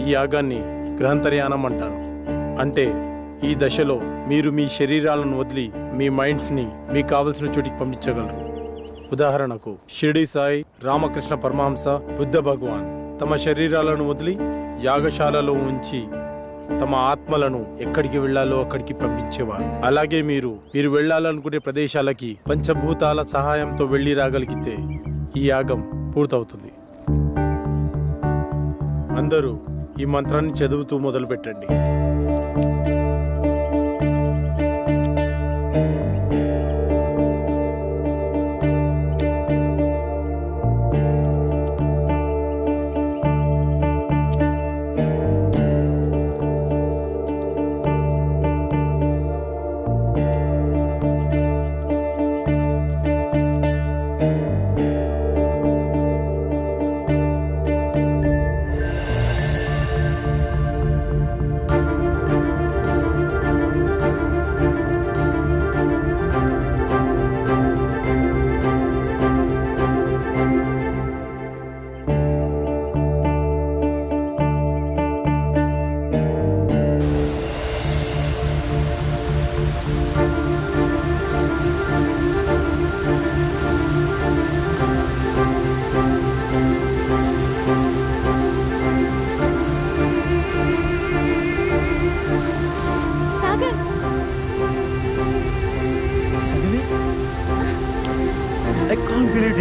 ఈ యాగాన్ని గ్రహంతర్యానం అంటారు. అంటే ఈ దశలో మీరు మీ శరీరాలను వదిలి మీ మైండ్స్ని మీకు కావలసిన చోటికి పంపించగలరు. ఉదాహరణకు షిరిడి సాయి, రామకృష్ణ పరమహంస, బుద్ధ భగవాన్ తమ శరీరాలను వదిలి యాగశాలలో ఉంచి తమ ఆత్మలను ఎక్కడికి వెళ్లాలో అక్కడికి పంపించేవారు. అలాగే మీరు వెళ్లాలనుకునే ప్రదేశాలకి పంచభూతాల సహాయంతో వెళ్లి రాగలిగితే ఈ యాగం పూర్తవుతుంది. అందరూ ఈ మంత్రాన్ని చదువుతూ మొదలు పెట్టండి.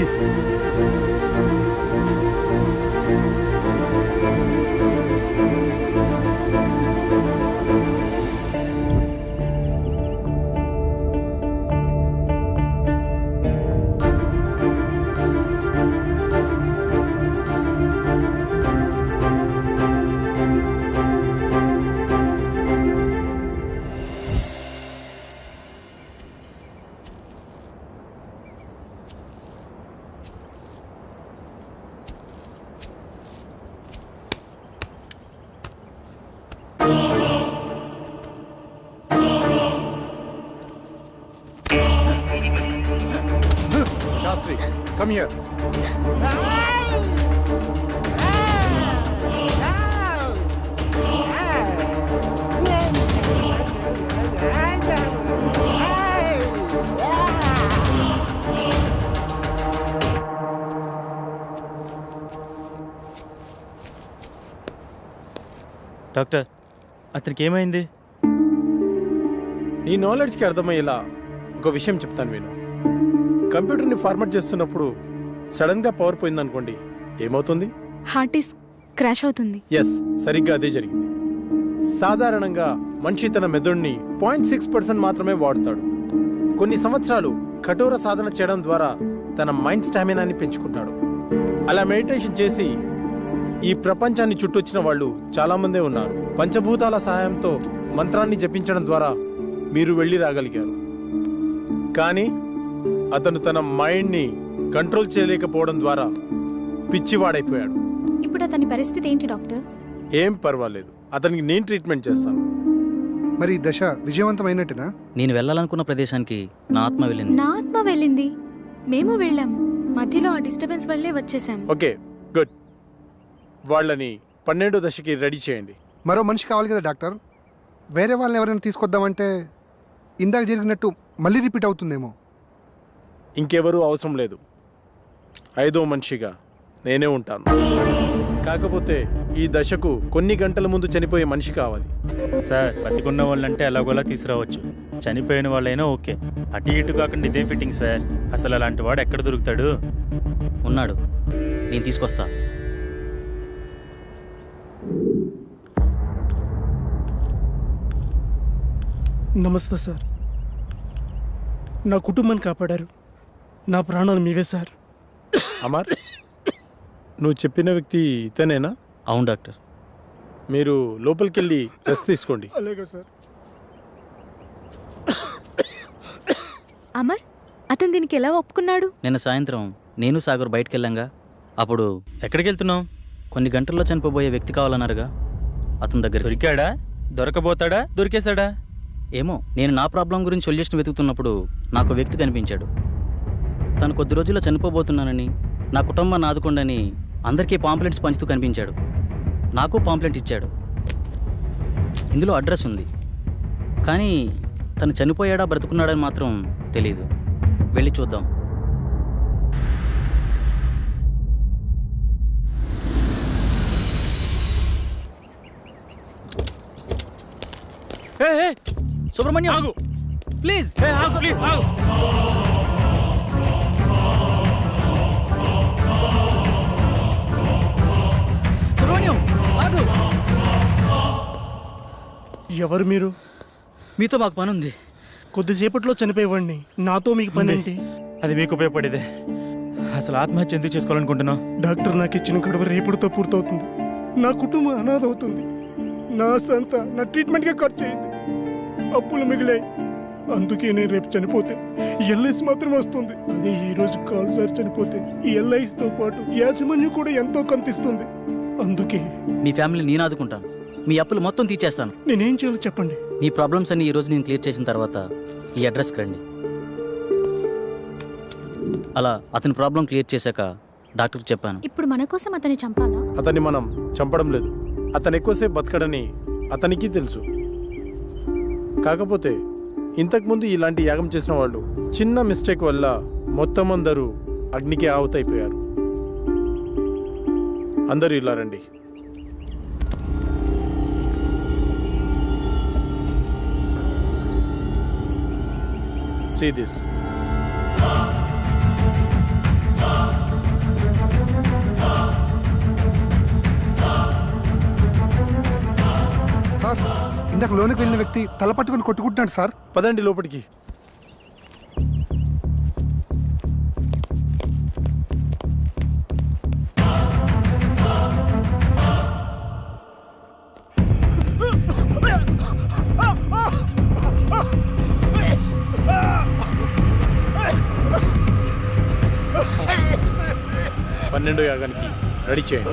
Please. Shastri come here. Doctor, అతనికి ఏమైంది? నీ నాలెడ్జ్కి అర్థమయ్యేలా ఒక విషయం చెప్తాను విను. కంప్యూటర్ని ఫార్మాట్ చేస్తున్నప్పుడు సడన్గా పవర్ పోయిందనుకోండి, ఏమవుతుంది? హార్డ్ డిస్క్ క్రాష్ అవుతుంది. ఎస్, సరిగ్గా అదే జరిగింది. సాధారణంగా మనిషి తన మెదడుని 0.6% మాత్రమే వాడుతాడు. కొన్ని సంవత్సరాలు కఠోర సాధన చేయడం ద్వారా తన మైండ్ స్టామినాని పెంచుకుంటాడు. అలా మెడిటేషన్ చేసి ఈ ప్రపంచాన్ని చుట్టొచ్చిన వాళ్ళు చాలామందే ఉన్నారు. పంచభూతాల సహాయంతో మంత్రాన్ని జపించడం ద్వారా మీరు వెళ్ళి రాగలిగారు. కానీ అతను తన మైండ్ని కంట్రోల్ చేయలేకపోవడం ద్వారా పిచ్చివాడైపోయాడు. ఇప్పుడు అతని పరిస్థితి ఏంటి డాక్టర్? ఏం పర్వాలేదు, అతనికి నేను ట్రీట్మెంట్ చేస్తాను. మరి ఈ దశ విజయవంతమైనట్టునా? నేను వెళ్ళాలనుకున్న ప్రదేశానికి నా ఆత్మ వెళ్ళింది. నా ఆత్మ వెళ్ళింది. మేము వెళ్ళాము. మధ్యలో ఆ డిస్టర్బెన్స్ వల్లే వచ్చేసాం. Okay, good. వాళ్ళని 12వ దశకి రెడీ చేయండి. మరో మనిషి కావాలి కదా డాక్టర్. వేరే వాళ్ళని ఎవరైనా తీసుకొద్దామంటే ఇందాక జరిగినట్టు మళ్ళీ రిపీట్ అవుతుందేమో. ఇంకెవరూ అవసరం లేదు. 5వ మనిషిగా నేనే ఉంటాను. కాకపోతే ఈ దశకు కొన్ని గంటల ముందు చనిపోయే మనిషి కావాలి. సార్, బతికున్న వాళ్ళంటే ఎలాగోలా తీసుకురావచ్చు. చనిపోయిన వాళ్ళైనా ఓకే. అటు ఇటు కాకుండా ఇదే ఫిట్టింగ్ సార్. అసలు అలాంటి వాడు ఎక్కడ దొరుకుతాడు? ఉన్నాడు, నేను తీసుకొస్తా. నమస్తే సార్. నా కుటుంబాన్ని కాపాడారు. నా ప్రాణాలు మీవే సార్. అమర్, నువ్వు చెప్పిన వ్యక్తి ఇతనేనా? అవును డాక్టర్. మీరు లోపలికి వెళ్ళి రెస్ట్ తీసుకోండి. అలాగే సార్. అమర్, అతను దీనికి ఎలా ఒప్పుకున్నాడు? నిన్న సాయంత్రం నేను సాగర్ బయటకు వెళ్ళాంగా. అప్పుడు ఎక్కడికి వెళ్తున్నావు? కొన్ని గంటల్లో చనిపోబోయే వ్యక్తి కావాలన్నారుగా, అతని దగ్గర. దొరికాడా? దొరకబోతాడా? దొరికేశాడా? ఏమో, నేను నా ప్రాబ్లం గురించి సొల్యూషన్ వెతుకుతున్నప్పుడు నాకు వ్యక్తి కనిపించాడు. తను కొద్ది రోజుల్లో చనిపోబోతున్నానని, నా కుటుంబాన్ని ఆదుకోండని అందరికీ పాంప్లెట్స్ పంచుతూ కనిపించాడు. నాకు పాంప్లెట్ ఇచ్చాడు. ఇందులో అడ్రస్ ఉంది, కానీ తను చనిపోయాడా బ్రతుకున్నాడని మాత్రం తెలీదు. వెళ్ళి చూద్దాం. సుబ్రహ్మణ్యం, ఆగు ప్లీజ్. ప్లీజ్ ఆగు. సుబ్రహ్మణ్యం, ఆగు. ఎవరు మీరు? మీతో మాకు పని ఉంది. కొద్దిసేపట్లో చనిపోయేవాడిని. నాతో మీకు పని ఏంటి? అది మీకు ఉపయోగపడేదే. అసలు ఆత్మహత్య ఎందుకు చేసుకోవాలనుకుంటున్నావు? డాక్టర్ నాకు ఇచ్చిన గడువు రేపుడుతో పూర్తవుతుంది. నా కుటుంబం అనాథ అవుతుంది. నా సంత నా ట్రీట్మెంట్గా ఖర్చు అయింది. అప్పులు మిగిలాయి. అందుకే నేను రేపు చనిపోతే ఎల్ఐసి మాత్రం వస్తుంది. అదే ఈ రోజు కాలుసారి చనిపోతే ఈ ఎల్ఐసితో పాటు యాజమాన్యం కూడా ఎంతో కంతిస్తుంది. అందుకే మీ ఫ్యామిలీ నేను ఆదుకుంటాను. మీ అప్పులు మొత్తం తీర్చేస్తాను. నేనేం చేయాలో చెప్పండి. మీ ప్రాబ్లమ్స్ అన్ని ఈ రోజు నేను క్లియర్ చేసిన తర్వాత ఈ అడ్రస్కి రండి. అలా అతని ప్రాబ్లం క్లియర్ చేశాక డాక్టర్కి చెప్పాను. ఇప్పుడు మన కోసం అతన్ని చంపాలా? అతన్ని మనం చంపడం లేదు. అతను ఎక్కువసేపు బతకడని అతనికి తెలుసు. కాకపోతే ఇంతకుముందు ఇలాంటి యాగం చేసిన వాళ్ళు చిన్న మిస్టేక్ వల్ల మొత్తం అందరూ అగ్నికి ఆహుతైపోయారు. అందరూ ఇలా రండి. See this. సార్ ఇందాక లోనికి వెళ్ళిన వ్యక్తి తల పట్టుకుని కొట్టుకుంటున్నాడు సార్. పదండి లోపలికి. పన్నెండో యాగానికి రెడీ చేయండి.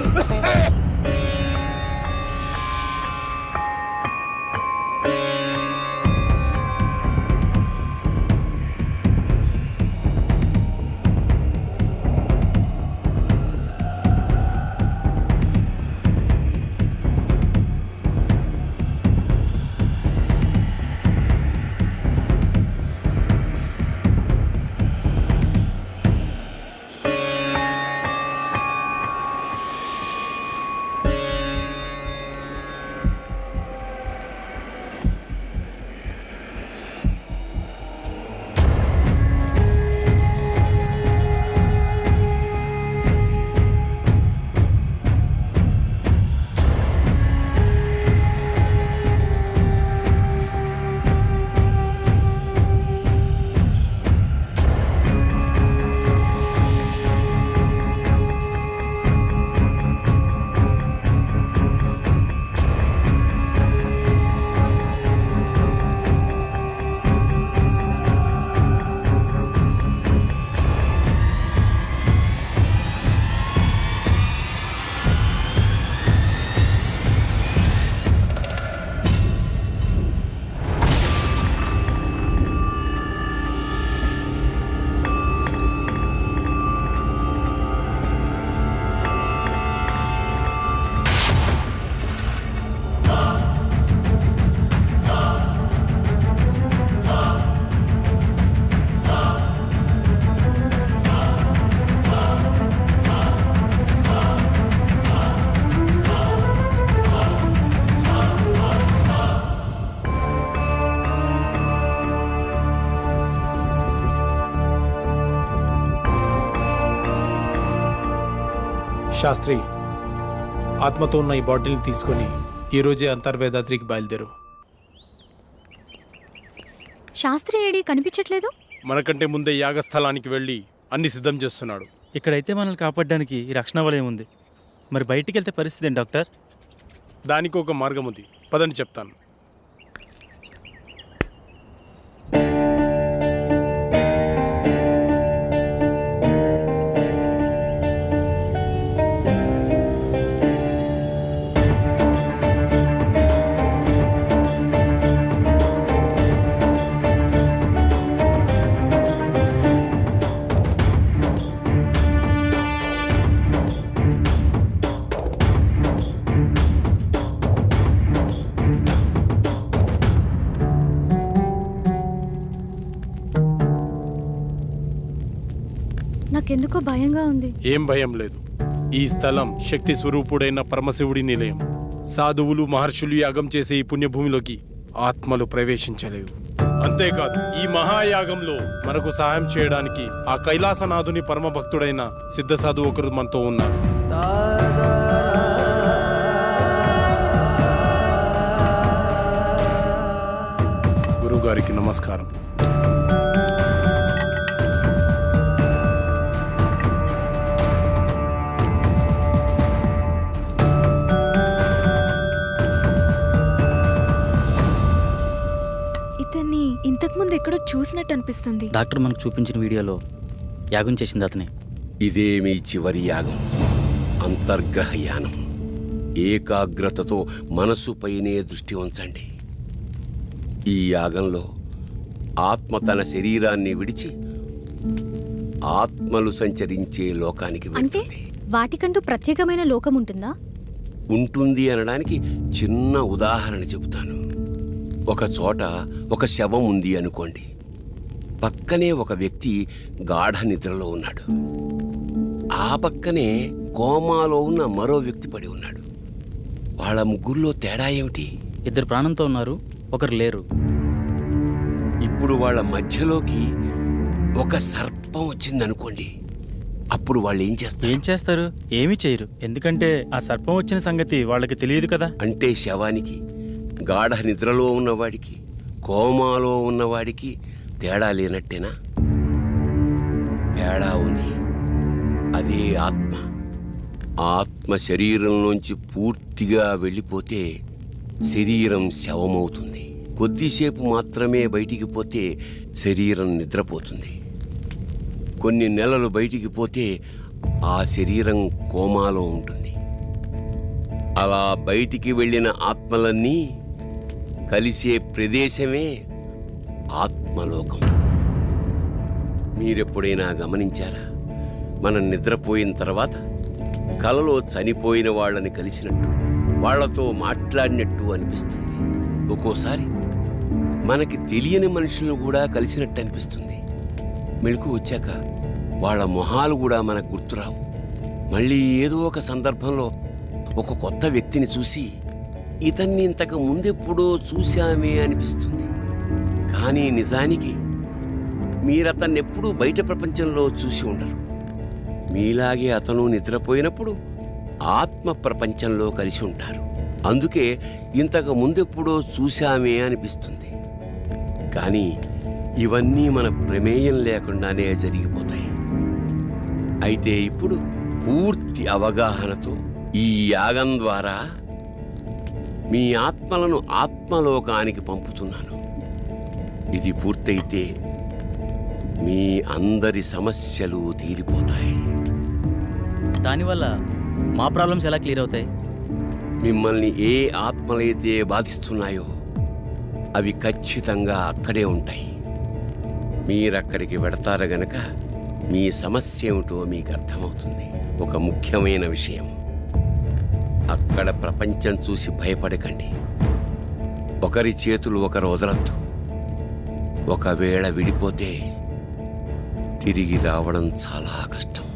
శాస్త్రి, ఆత్మతో ఉన్న ఈ బాటిల్ని తీసుకొని ఈరోజే అంతర్వేదాద్రికి బయలుదేరు. శాస్త్రి ఏడి కనిపించట్లేదు. మనకంటే ముందే యాగస్థలానికి వెళ్ళి అన్ని సిద్ధం చేస్తున్నాడు. ఇక్కడైతే మనల్ని కాపాడడానికి ఈ రక్షణ వలయం ఉంది. మరి బయటికి వెళ్తే పరిస్థితి ఏంటి డాక్టర్? దానికి ఒక మార్గం ఉంది, పదని చెప్తాను. నాకెందుకో భయంగా ఉంది. ఏం భయం లేదు. ఈ స్థలం శక్తి స్వరూపుడైన పరమశివుడి నిలయం. సాధువులు మహర్షులు యాగం చేసే ఈ పుణ్యభూమిలోకి ఆత్మలు ప్రవేశించలేవు. అంతేకాదు, ఈ మహాయాగంలో మనకు సహాయం చేయడానికి ఆ కైలాసనాథుని పరమ భక్తుడైన సిద్ధ సాధువు ఒకరు మనతో ఉన్నారు. గురువుగారికి నమస్కారం. ఇతన్ని ఇంతకుముందు ఎక్కడో చూసినట్టు అనిపిస్తుంది. డాక్టర్ మనకు చూపించిన వీడియోలో యాగం చేసింది అతనే. ఇదే మీ చివరి యాగం, అంతర్గ్రహ యానం. ఏకాగ్రతతో మనసుపైనే దృష్టి ఉంచండి. ఈ యాగంలో ఆత్మ తన శరీరాన్ని విడిచి ఆత్మలు సంచరించే లోకానికి అంటే వెళ్తుంది. వాటికంటూ ప్రత్యేకమైన లోకం ఉంటుందా? ఉంటుంది అనడానికి చిన్న ఉదాహరణ చెబుతాను. ఒక చోట ఒక శవం ఉంది అనుకోండి. పక్కనే ఒక వ్యక్తి గాఢ నిద్రలో ఉన్నాడు. ఆ పక్కనే కోమాలో ఉన్న మరో వ్యక్తి పడి ఉన్నాడు. వాళ్ళ ముగ్గురులో తేడా ఏమిటి? ఇద్దరు ప్రాణంతో ఉన్నారు, ఒకరు లేరు. ఇప్పుడు వాళ్ళ మధ్యలోకి ఒక సర్పం వచ్చిందనుకోండి. అప్పుడు వాళ్ళు ఏం చేస్తారు? ఏమీ చేయరు. ఎందుకంటే ఆ సర్పం వచ్చిన సంగతి వాళ్ళకి తెలియదు కదా. అంటే శవానికి గాఢ నిద్రలో ఉన్నవాడికి, కోమాలో ఉన్నవాడికి తేడా లేనట్టేనా? తేడా ఉంది. అదే ఆత్మ. ఆత్మ శరీరంలోంచి పూర్తిగా వెళ్ళిపోతే శరీరం శవమవుతుంది. కొద్దిసేపు మాత్రమే బయటికి పోతే శరీరం నిద్రపోతుంది. కొన్ని నెలలు బయటికి పోతే ఆ శరీరం కోమాలో ఉంటుంది. అలా బయటికి వెళ్ళిన ఆత్మలన్నీ కలిసే ప్రదేశమే ఆత్మలోకం. మీరెప్పుడైనా గమనించారా? మనం నిద్రపోయిన తర్వాత కలలో చనిపోయిన వాళ్ళని కలిసినట్టు, వాళ్లతో మాట్లాడినట్టు అనిపిస్తుంది. ఒక్కోసారి మనకి తెలియని మనుషులను కూడా కలిసినట్టు అనిపిస్తుంది. మెలకు వచ్చాక వాళ్ళ మొహాలు కూడా మనకు గుర్తురావు. మళ్ళీ ఏదో ఒక సందర్భంలో ఒక కొత్త వ్యక్తిని చూసి ఇతన్ని ఇంతకు ముందెప్పుడో చూశామే అనిపిస్తుంది. కానీ నిజానికి మీరతన్నెప్పుడూ బయట ప్రపంచంలో చూసి ఉండరు. మీలాగే అతను నిద్రపోయినప్పుడు ఆత్మ ప్రపంచంలో కలిసి ఉంటారు. అందుకే ఇంతకు ముందెప్పుడో చూశామే అనిపిస్తుంది. కానీ ఇవన్నీ మన ప్రమేయం లేకుండానే జరిగిపోతాయి. అయితే ఇప్పుడు పూర్తి అవగాహనతో ఈ యాగం ద్వారా మీ ఆత్మలను ఆత్మలోకానికి పంపుతున్నాను. ఇది పూర్తయితే మీ అందరి సమస్యలు తీరిపోతాయి. దానివల్ల మా ప్రాబ్లమ్స్ ఎలా క్లియర్ అవుతాయి? మిమ్మల్ని ఏ ఆత్మలైతే బాధిస్తున్నాయో అవి ఖచ్చితంగా అక్కడే ఉంటాయి. మీరక్కడికి వెడతారు గనక మీ సమస్య ఏమిటో మీకు అర్థమవుతుంది. ఒక ముఖ్యమైన విషయం, అక్కడ ప్రపంచం చూసి భయపడకండి. ఒకరి చేతులు ఒకరు వదలొద్దు. ఒకవేళ విడిపోతే తిరిగి రావడం చాలా కష్టం.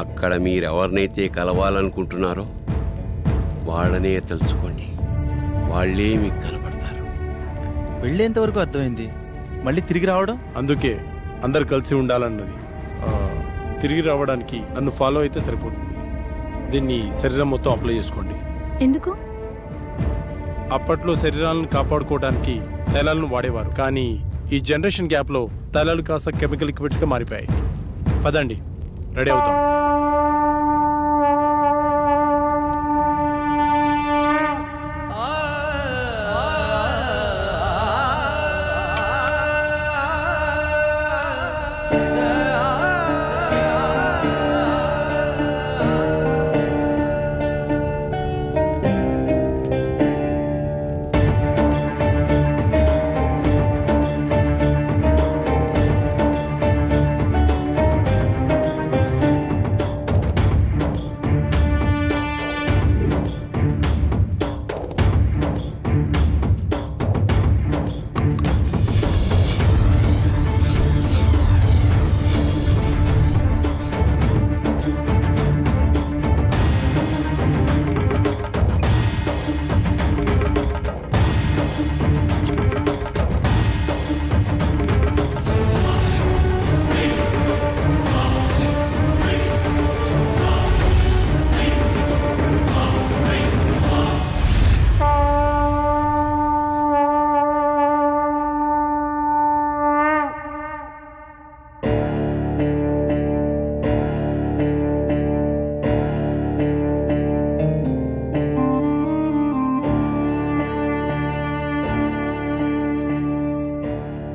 అక్కడ మీరెవరినైతే కలవాలనుకుంటున్నారో వాళ్ళనే తలుచుకోండి. వాళ్ళే మీకు కనపడతారు. వెళ్ళేంతవరకు అర్థమైంది, మళ్ళీ తిరిగి రావడం? అందుకే అందరు కలిసి ఉండాలన్నది. తిరిగి రావడానికి నన్ను ఫాలో అయితే సరిపోతుంది. దీన్ని శరీరం మొత్తం అప్లై చేసుకోండి. ఎందుకు? అప్పట్లో శరీరాలను కాపాడుకోవడానికి తైలాలను వాడేవారు. కానీ ఈ జనరేషన్ గ్యాప్లో తైలాలు కాస్త కెమికల్ లిక్విడ్స్గా మారిపోయాయి. పదండి, రెడీ అవుతాం.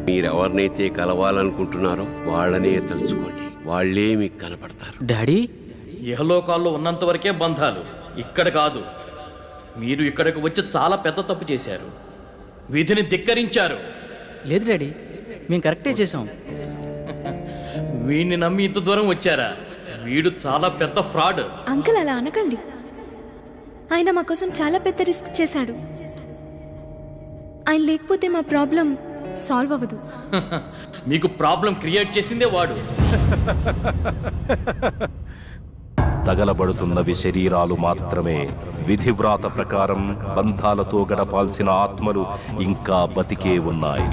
మీరెవరినైతే కలవాలనుకుంటున్నారో వాళ్ళనే తలుచుకోండి. వాళ్ళే మీకు కనపడతారు. డాడీ, ఇహలోకాల్లో ఉన్నంత వరకే బంధాలు, ఇక్కడ కాదు. మీరు ఇక్కడికి వచ్చి చాలా పెద్ద తప్పు చేశారు. విధిని ధిక్కరించారు. లేదు డాడీ, మేము కరెక్టే చేసాం. వీడిని నమ్మి ఇంత దూరం వచ్చారా? వీడు చాలా పెద్ద ఫ్రాడ్. అంకుల్ అలా అనకండి. ఆయన మా కోసం చాలా పెద్ద రిస్క్ చేశాడు. ఆయన లేకపోతే మా ప్రాబ్లం సాల్వ్ అవ్వదు. మీకు ప్రాబ్లం క్రియేట్ చేసిందే వాడు. తగలబడుతున్నవి శరీరాలు మాత్రమే. విధివ్రాత ప్రకారం బంధాలతో గడపాల్సిన ఆత్మలు ఇంకా బతికే ఉన్నాయి.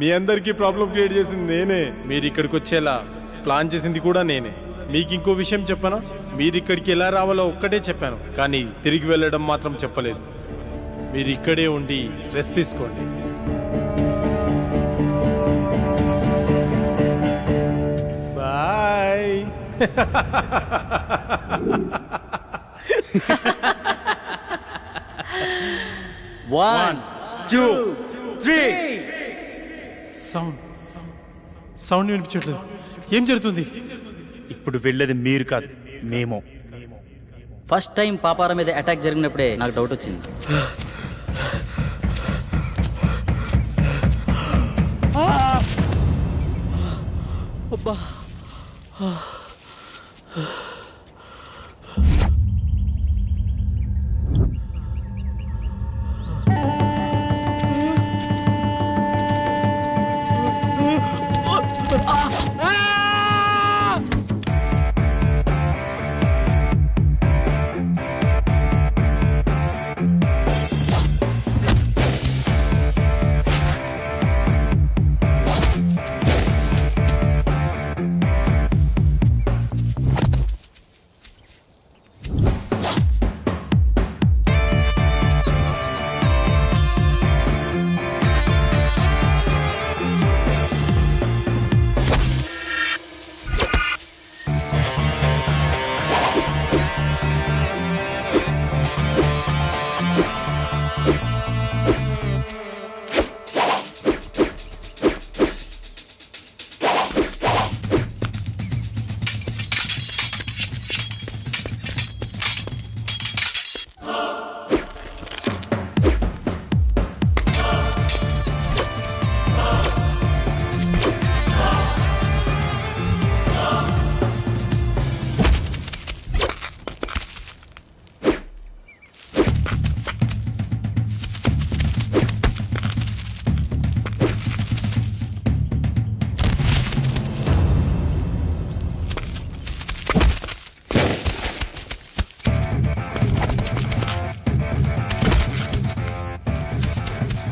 మీ అందరికీ ప్రాబ్లం క్రియేట్ చేసింది నేనే. మీరు ఇక్కడికి వచ్చేలా ప్లాన్ చేసింది కూడా నేనే. మీకు ఇంకో విషయం చెప్పనా? మీరు ఇక్కడికి ఎలా రావాలో ఒక్కటే చెప్పాను, కానీ తిరిగి వెళ్ళడం మాత్రం చెప్పలేదు. మీరు ఇక్కడే ఉండి రెస్ట్ తీసుకోండి. Bye. One, two, three. Sound వినిపించట్లేదు. ఏం జరుగుతుంది? ఇప్పుడు వెళ్ళేది మీరు కాదు, మేము. ఫస్ట్ టైం పాపారా మీద అటాక్ జరిగినప్పుడే నాకు డౌట్ వచ్చింది. అబ్బా,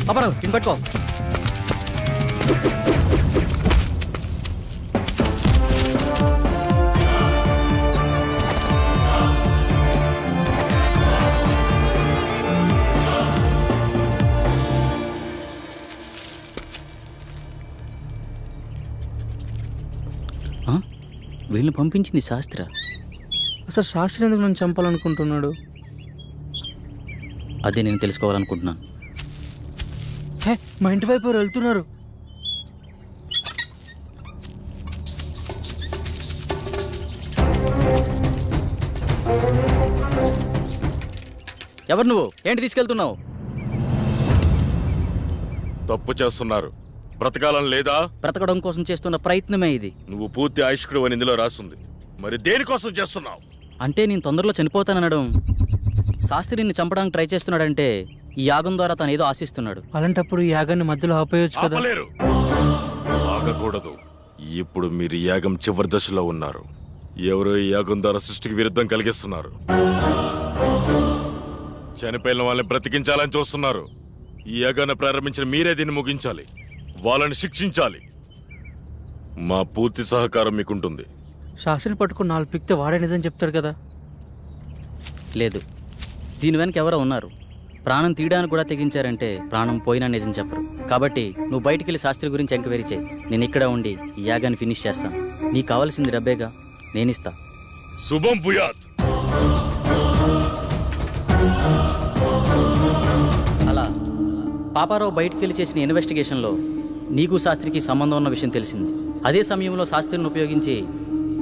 పాపారావు దీన్ని పట్టుకో. వీళ్ళని పంపించింది శాస్త్ర. అసలు శాస్త్రి ఎందుకు నన్ను చంపాలనుకుంటున్నాడు? అదే నేను తెలుసుకోవాలనుకుంటున్నాను. హే, మా ఇంటి వైపు ఎవరు వెళ్తున్నారు. ఎవరు నువ్వు? ఏంటి తీసుకెళ్తున్నావు? తప్పు చేస్తున్నారు. బ్రతకాలని లేదా? బ్రతకడం కోసం చేస్తున్న ప్రయత్నమే ఇది. నువ్వు పూర్తి ఆయుష్కుడు అని ఇందులో రాస్తుంది. మరి దేనికోసం చేస్తున్నావు? అంటే నేను తొందరలో చనిపోతాననడం. శాస్త్రి నిన్ను చంపడానికి ట్రై చేస్తున్నాడంటే ఈ యాగం ద్వారా తను ఏదో ఆశిస్తున్నాడు. అలాంటప్పుడు ఈ యాగాన్ని మధ్యలో ఆపేయొచ్చు కదా. ఆపలేరు. ఆగకూడదు. ఇప్పుడు మీరు ఈ యాగం చివరి దశలో ఉన్నారు. ఎవరో ఈ యాగం ద్వారా సృష్టికి విరుద్ధం కలిగిస్తున్నారు. చనిపోయిన వాళ్ళని బ్రతికించాలని చూస్తున్నారు. ఈ యాగాన్ని ప్రారంభించిన మీరే దీన్ని ముగించాలి. వాళ్ళని శిక్షించాలి. మా పూర్తి సహకారం మీకుంటుంది. శాస్త్రిని పట్టుకుని 4 పిక్తే వాడే నిజం చెప్తాడు కదా. లేదు, దీని వెనక ఎవరో ఉన్నారు. ప్రాణం తీయడానికి కూడా తెగించారంటే ప్రాణం పోయినా నిజం చెప్పరు. కాబట్టి నువ్వు బయటికి వెళ్ళి శాస్త్రి గురించి ఎంక్వైరీ చేయి. నేను ఇక్కడ ఉండి ఈ యాగాన్ని ఫినిష్ చేస్తాను. నీకు కావాల్సింది డబ్బేగా, నేనిస్తా. శుభం భూయాత్. అలా పాపారావు బయటికి వెళ్ళి చేసిన ఇన్వెస్టిగేషన్లో నీకు శాస్త్రికి సంబంధం ఉన్న విషయం తెలిసింది. అదే సమయంలో శాస్త్రిని ఉపయోగించి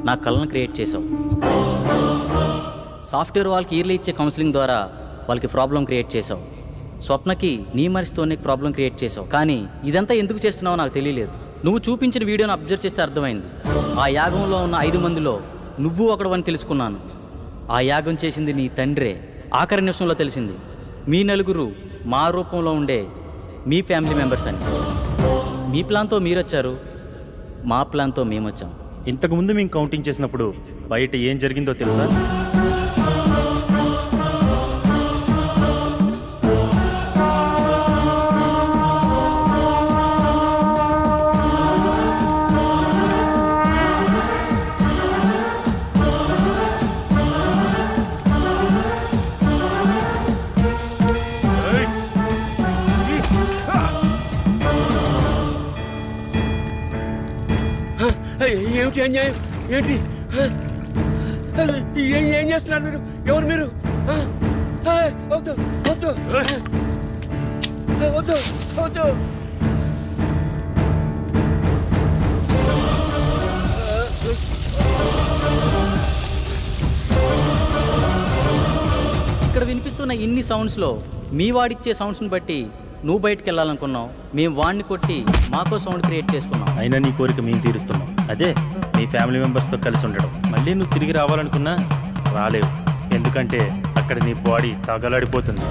నా కళను క్రియేట్ చేసావు. సాఫ్ట్వేర్ వాళ్ళకి ఇయర్లీ ఇచ్చే కౌన్సిలింగ్ ద్వారా వాళ్ళకి ప్రాబ్లం క్రియేట్ చేసావు. స్వప్నకి నీ మనిషితోనే ప్రాబ్లం క్రియేట్ చేసావు. కానీ ఇదంతా ఎందుకు చేస్తున్నావో నాకు తెలియలేదు. నువ్వు చూపించిన వీడియోని అబ్జర్వ్ చేస్తే అర్థమైంది. ఆ యాగంలో ఉన్న 5 మందిలో నువ్వు ఒకడవని తెలుసుకున్నాను. ఆ యాగం చేసింది నీ తండ్రే. ఆఖరి నిమిషంలో తెలిసింది మీ నలుగురు మా రూపంలో ఉండే మీ ఫ్యామిలీ మెంబర్స్ అని. మీ ప్లాన్తో మీరొచ్చారు, మా ప్లాన్తో మేమొచ్చాం. ఇంతకుముందు మేము కౌంటింగ్ చేసినప్పుడు బయట ఏం జరిగిందో తెలుసా? ఏమిటి అన్యాయం? ఏంటి? ఏం చేస్తున్నారు మీరు? ఎవరు మీరు? వద్దు వద్దు వద్దు వద్దు. ఇక్కడ వినిపిస్తున్న ఇన్ని సౌండ్స్లో మీ వాడిచ్చే సౌండ్స్ని బట్టి నువ్వు బయటికి వెళ్ళాలనుకున్నావు, మేము వాడిని కొట్టి మాకో సౌండ్ క్రియేట్ చేసుకున్నాం. అయినా నీ కోరిక మేము తీరుస్తున్నాం. అదే నీ ఫ్యామిలీ మెంబర్స్తో కలిసి ఉండడం. మళ్ళీ నువ్వు తిరిగి రావాలనుకున్నా రాలేవు, ఎందుకంటే అక్కడ నీ బాడీ తగలాడిపోతుంది.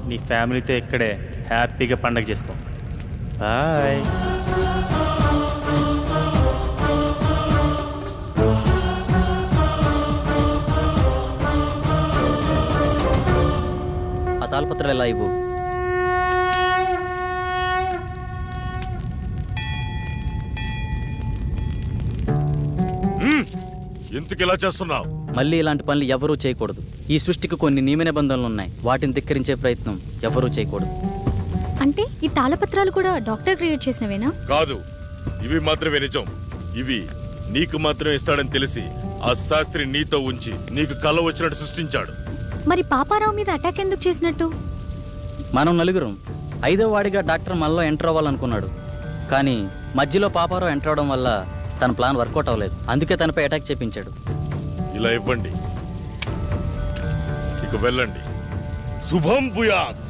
నీ ఫ్యామిలీతో ఇక్కడే హ్యాపీగా పండగ చేసుకో. బాయ్. ఆ తాళపత్రాలు ఎలా ఇవ్వు. ఎందుకు ఇలా చేస్తున్నావు? మళ్ళీ ఇలాంటి పనులు ఎవరూ చేయకూడదు. ఈ సృష్టికి కొన్ని నియమ నిబంధనలు ఉన్నాయి, వాటిని ధిక్కరించే ప్రయత్నం ఎవరూ చేయకూడదు. అంటే ఈ తాళపత్రాలు కూడా డాక్టర్ క్రియేట్ చేసినవేనా? కాదు, ఇవి మాత్రమే నిజం. ఇవి నీకు మాత్రమే ఇస్తాడని తెలిసి ఆ శాస్త్రి నీతో ఉంచి నీకు కళ వచ్చినట్టు సృష్టించాడు. మరి పాపారావు మీద అటాక్ ఎందుకు చేసినట్టు? మనం నలుగురం 5వ వాడిగా డాక్టర్ మనలో ఎంటర్ అవ్వాలనుకున్నాడు, కానీ మధ్యలో పాపారావు ఎంటర్ అవడం వల్ల తన ప్లాన్ వర్కౌట్ అవ్వలేదు. అందుకే తనపై అటాక్ చేపించాడు. ఇలా ఇవ్వండి, ఇక వెళ్ళండి. శుభం భూయాత్.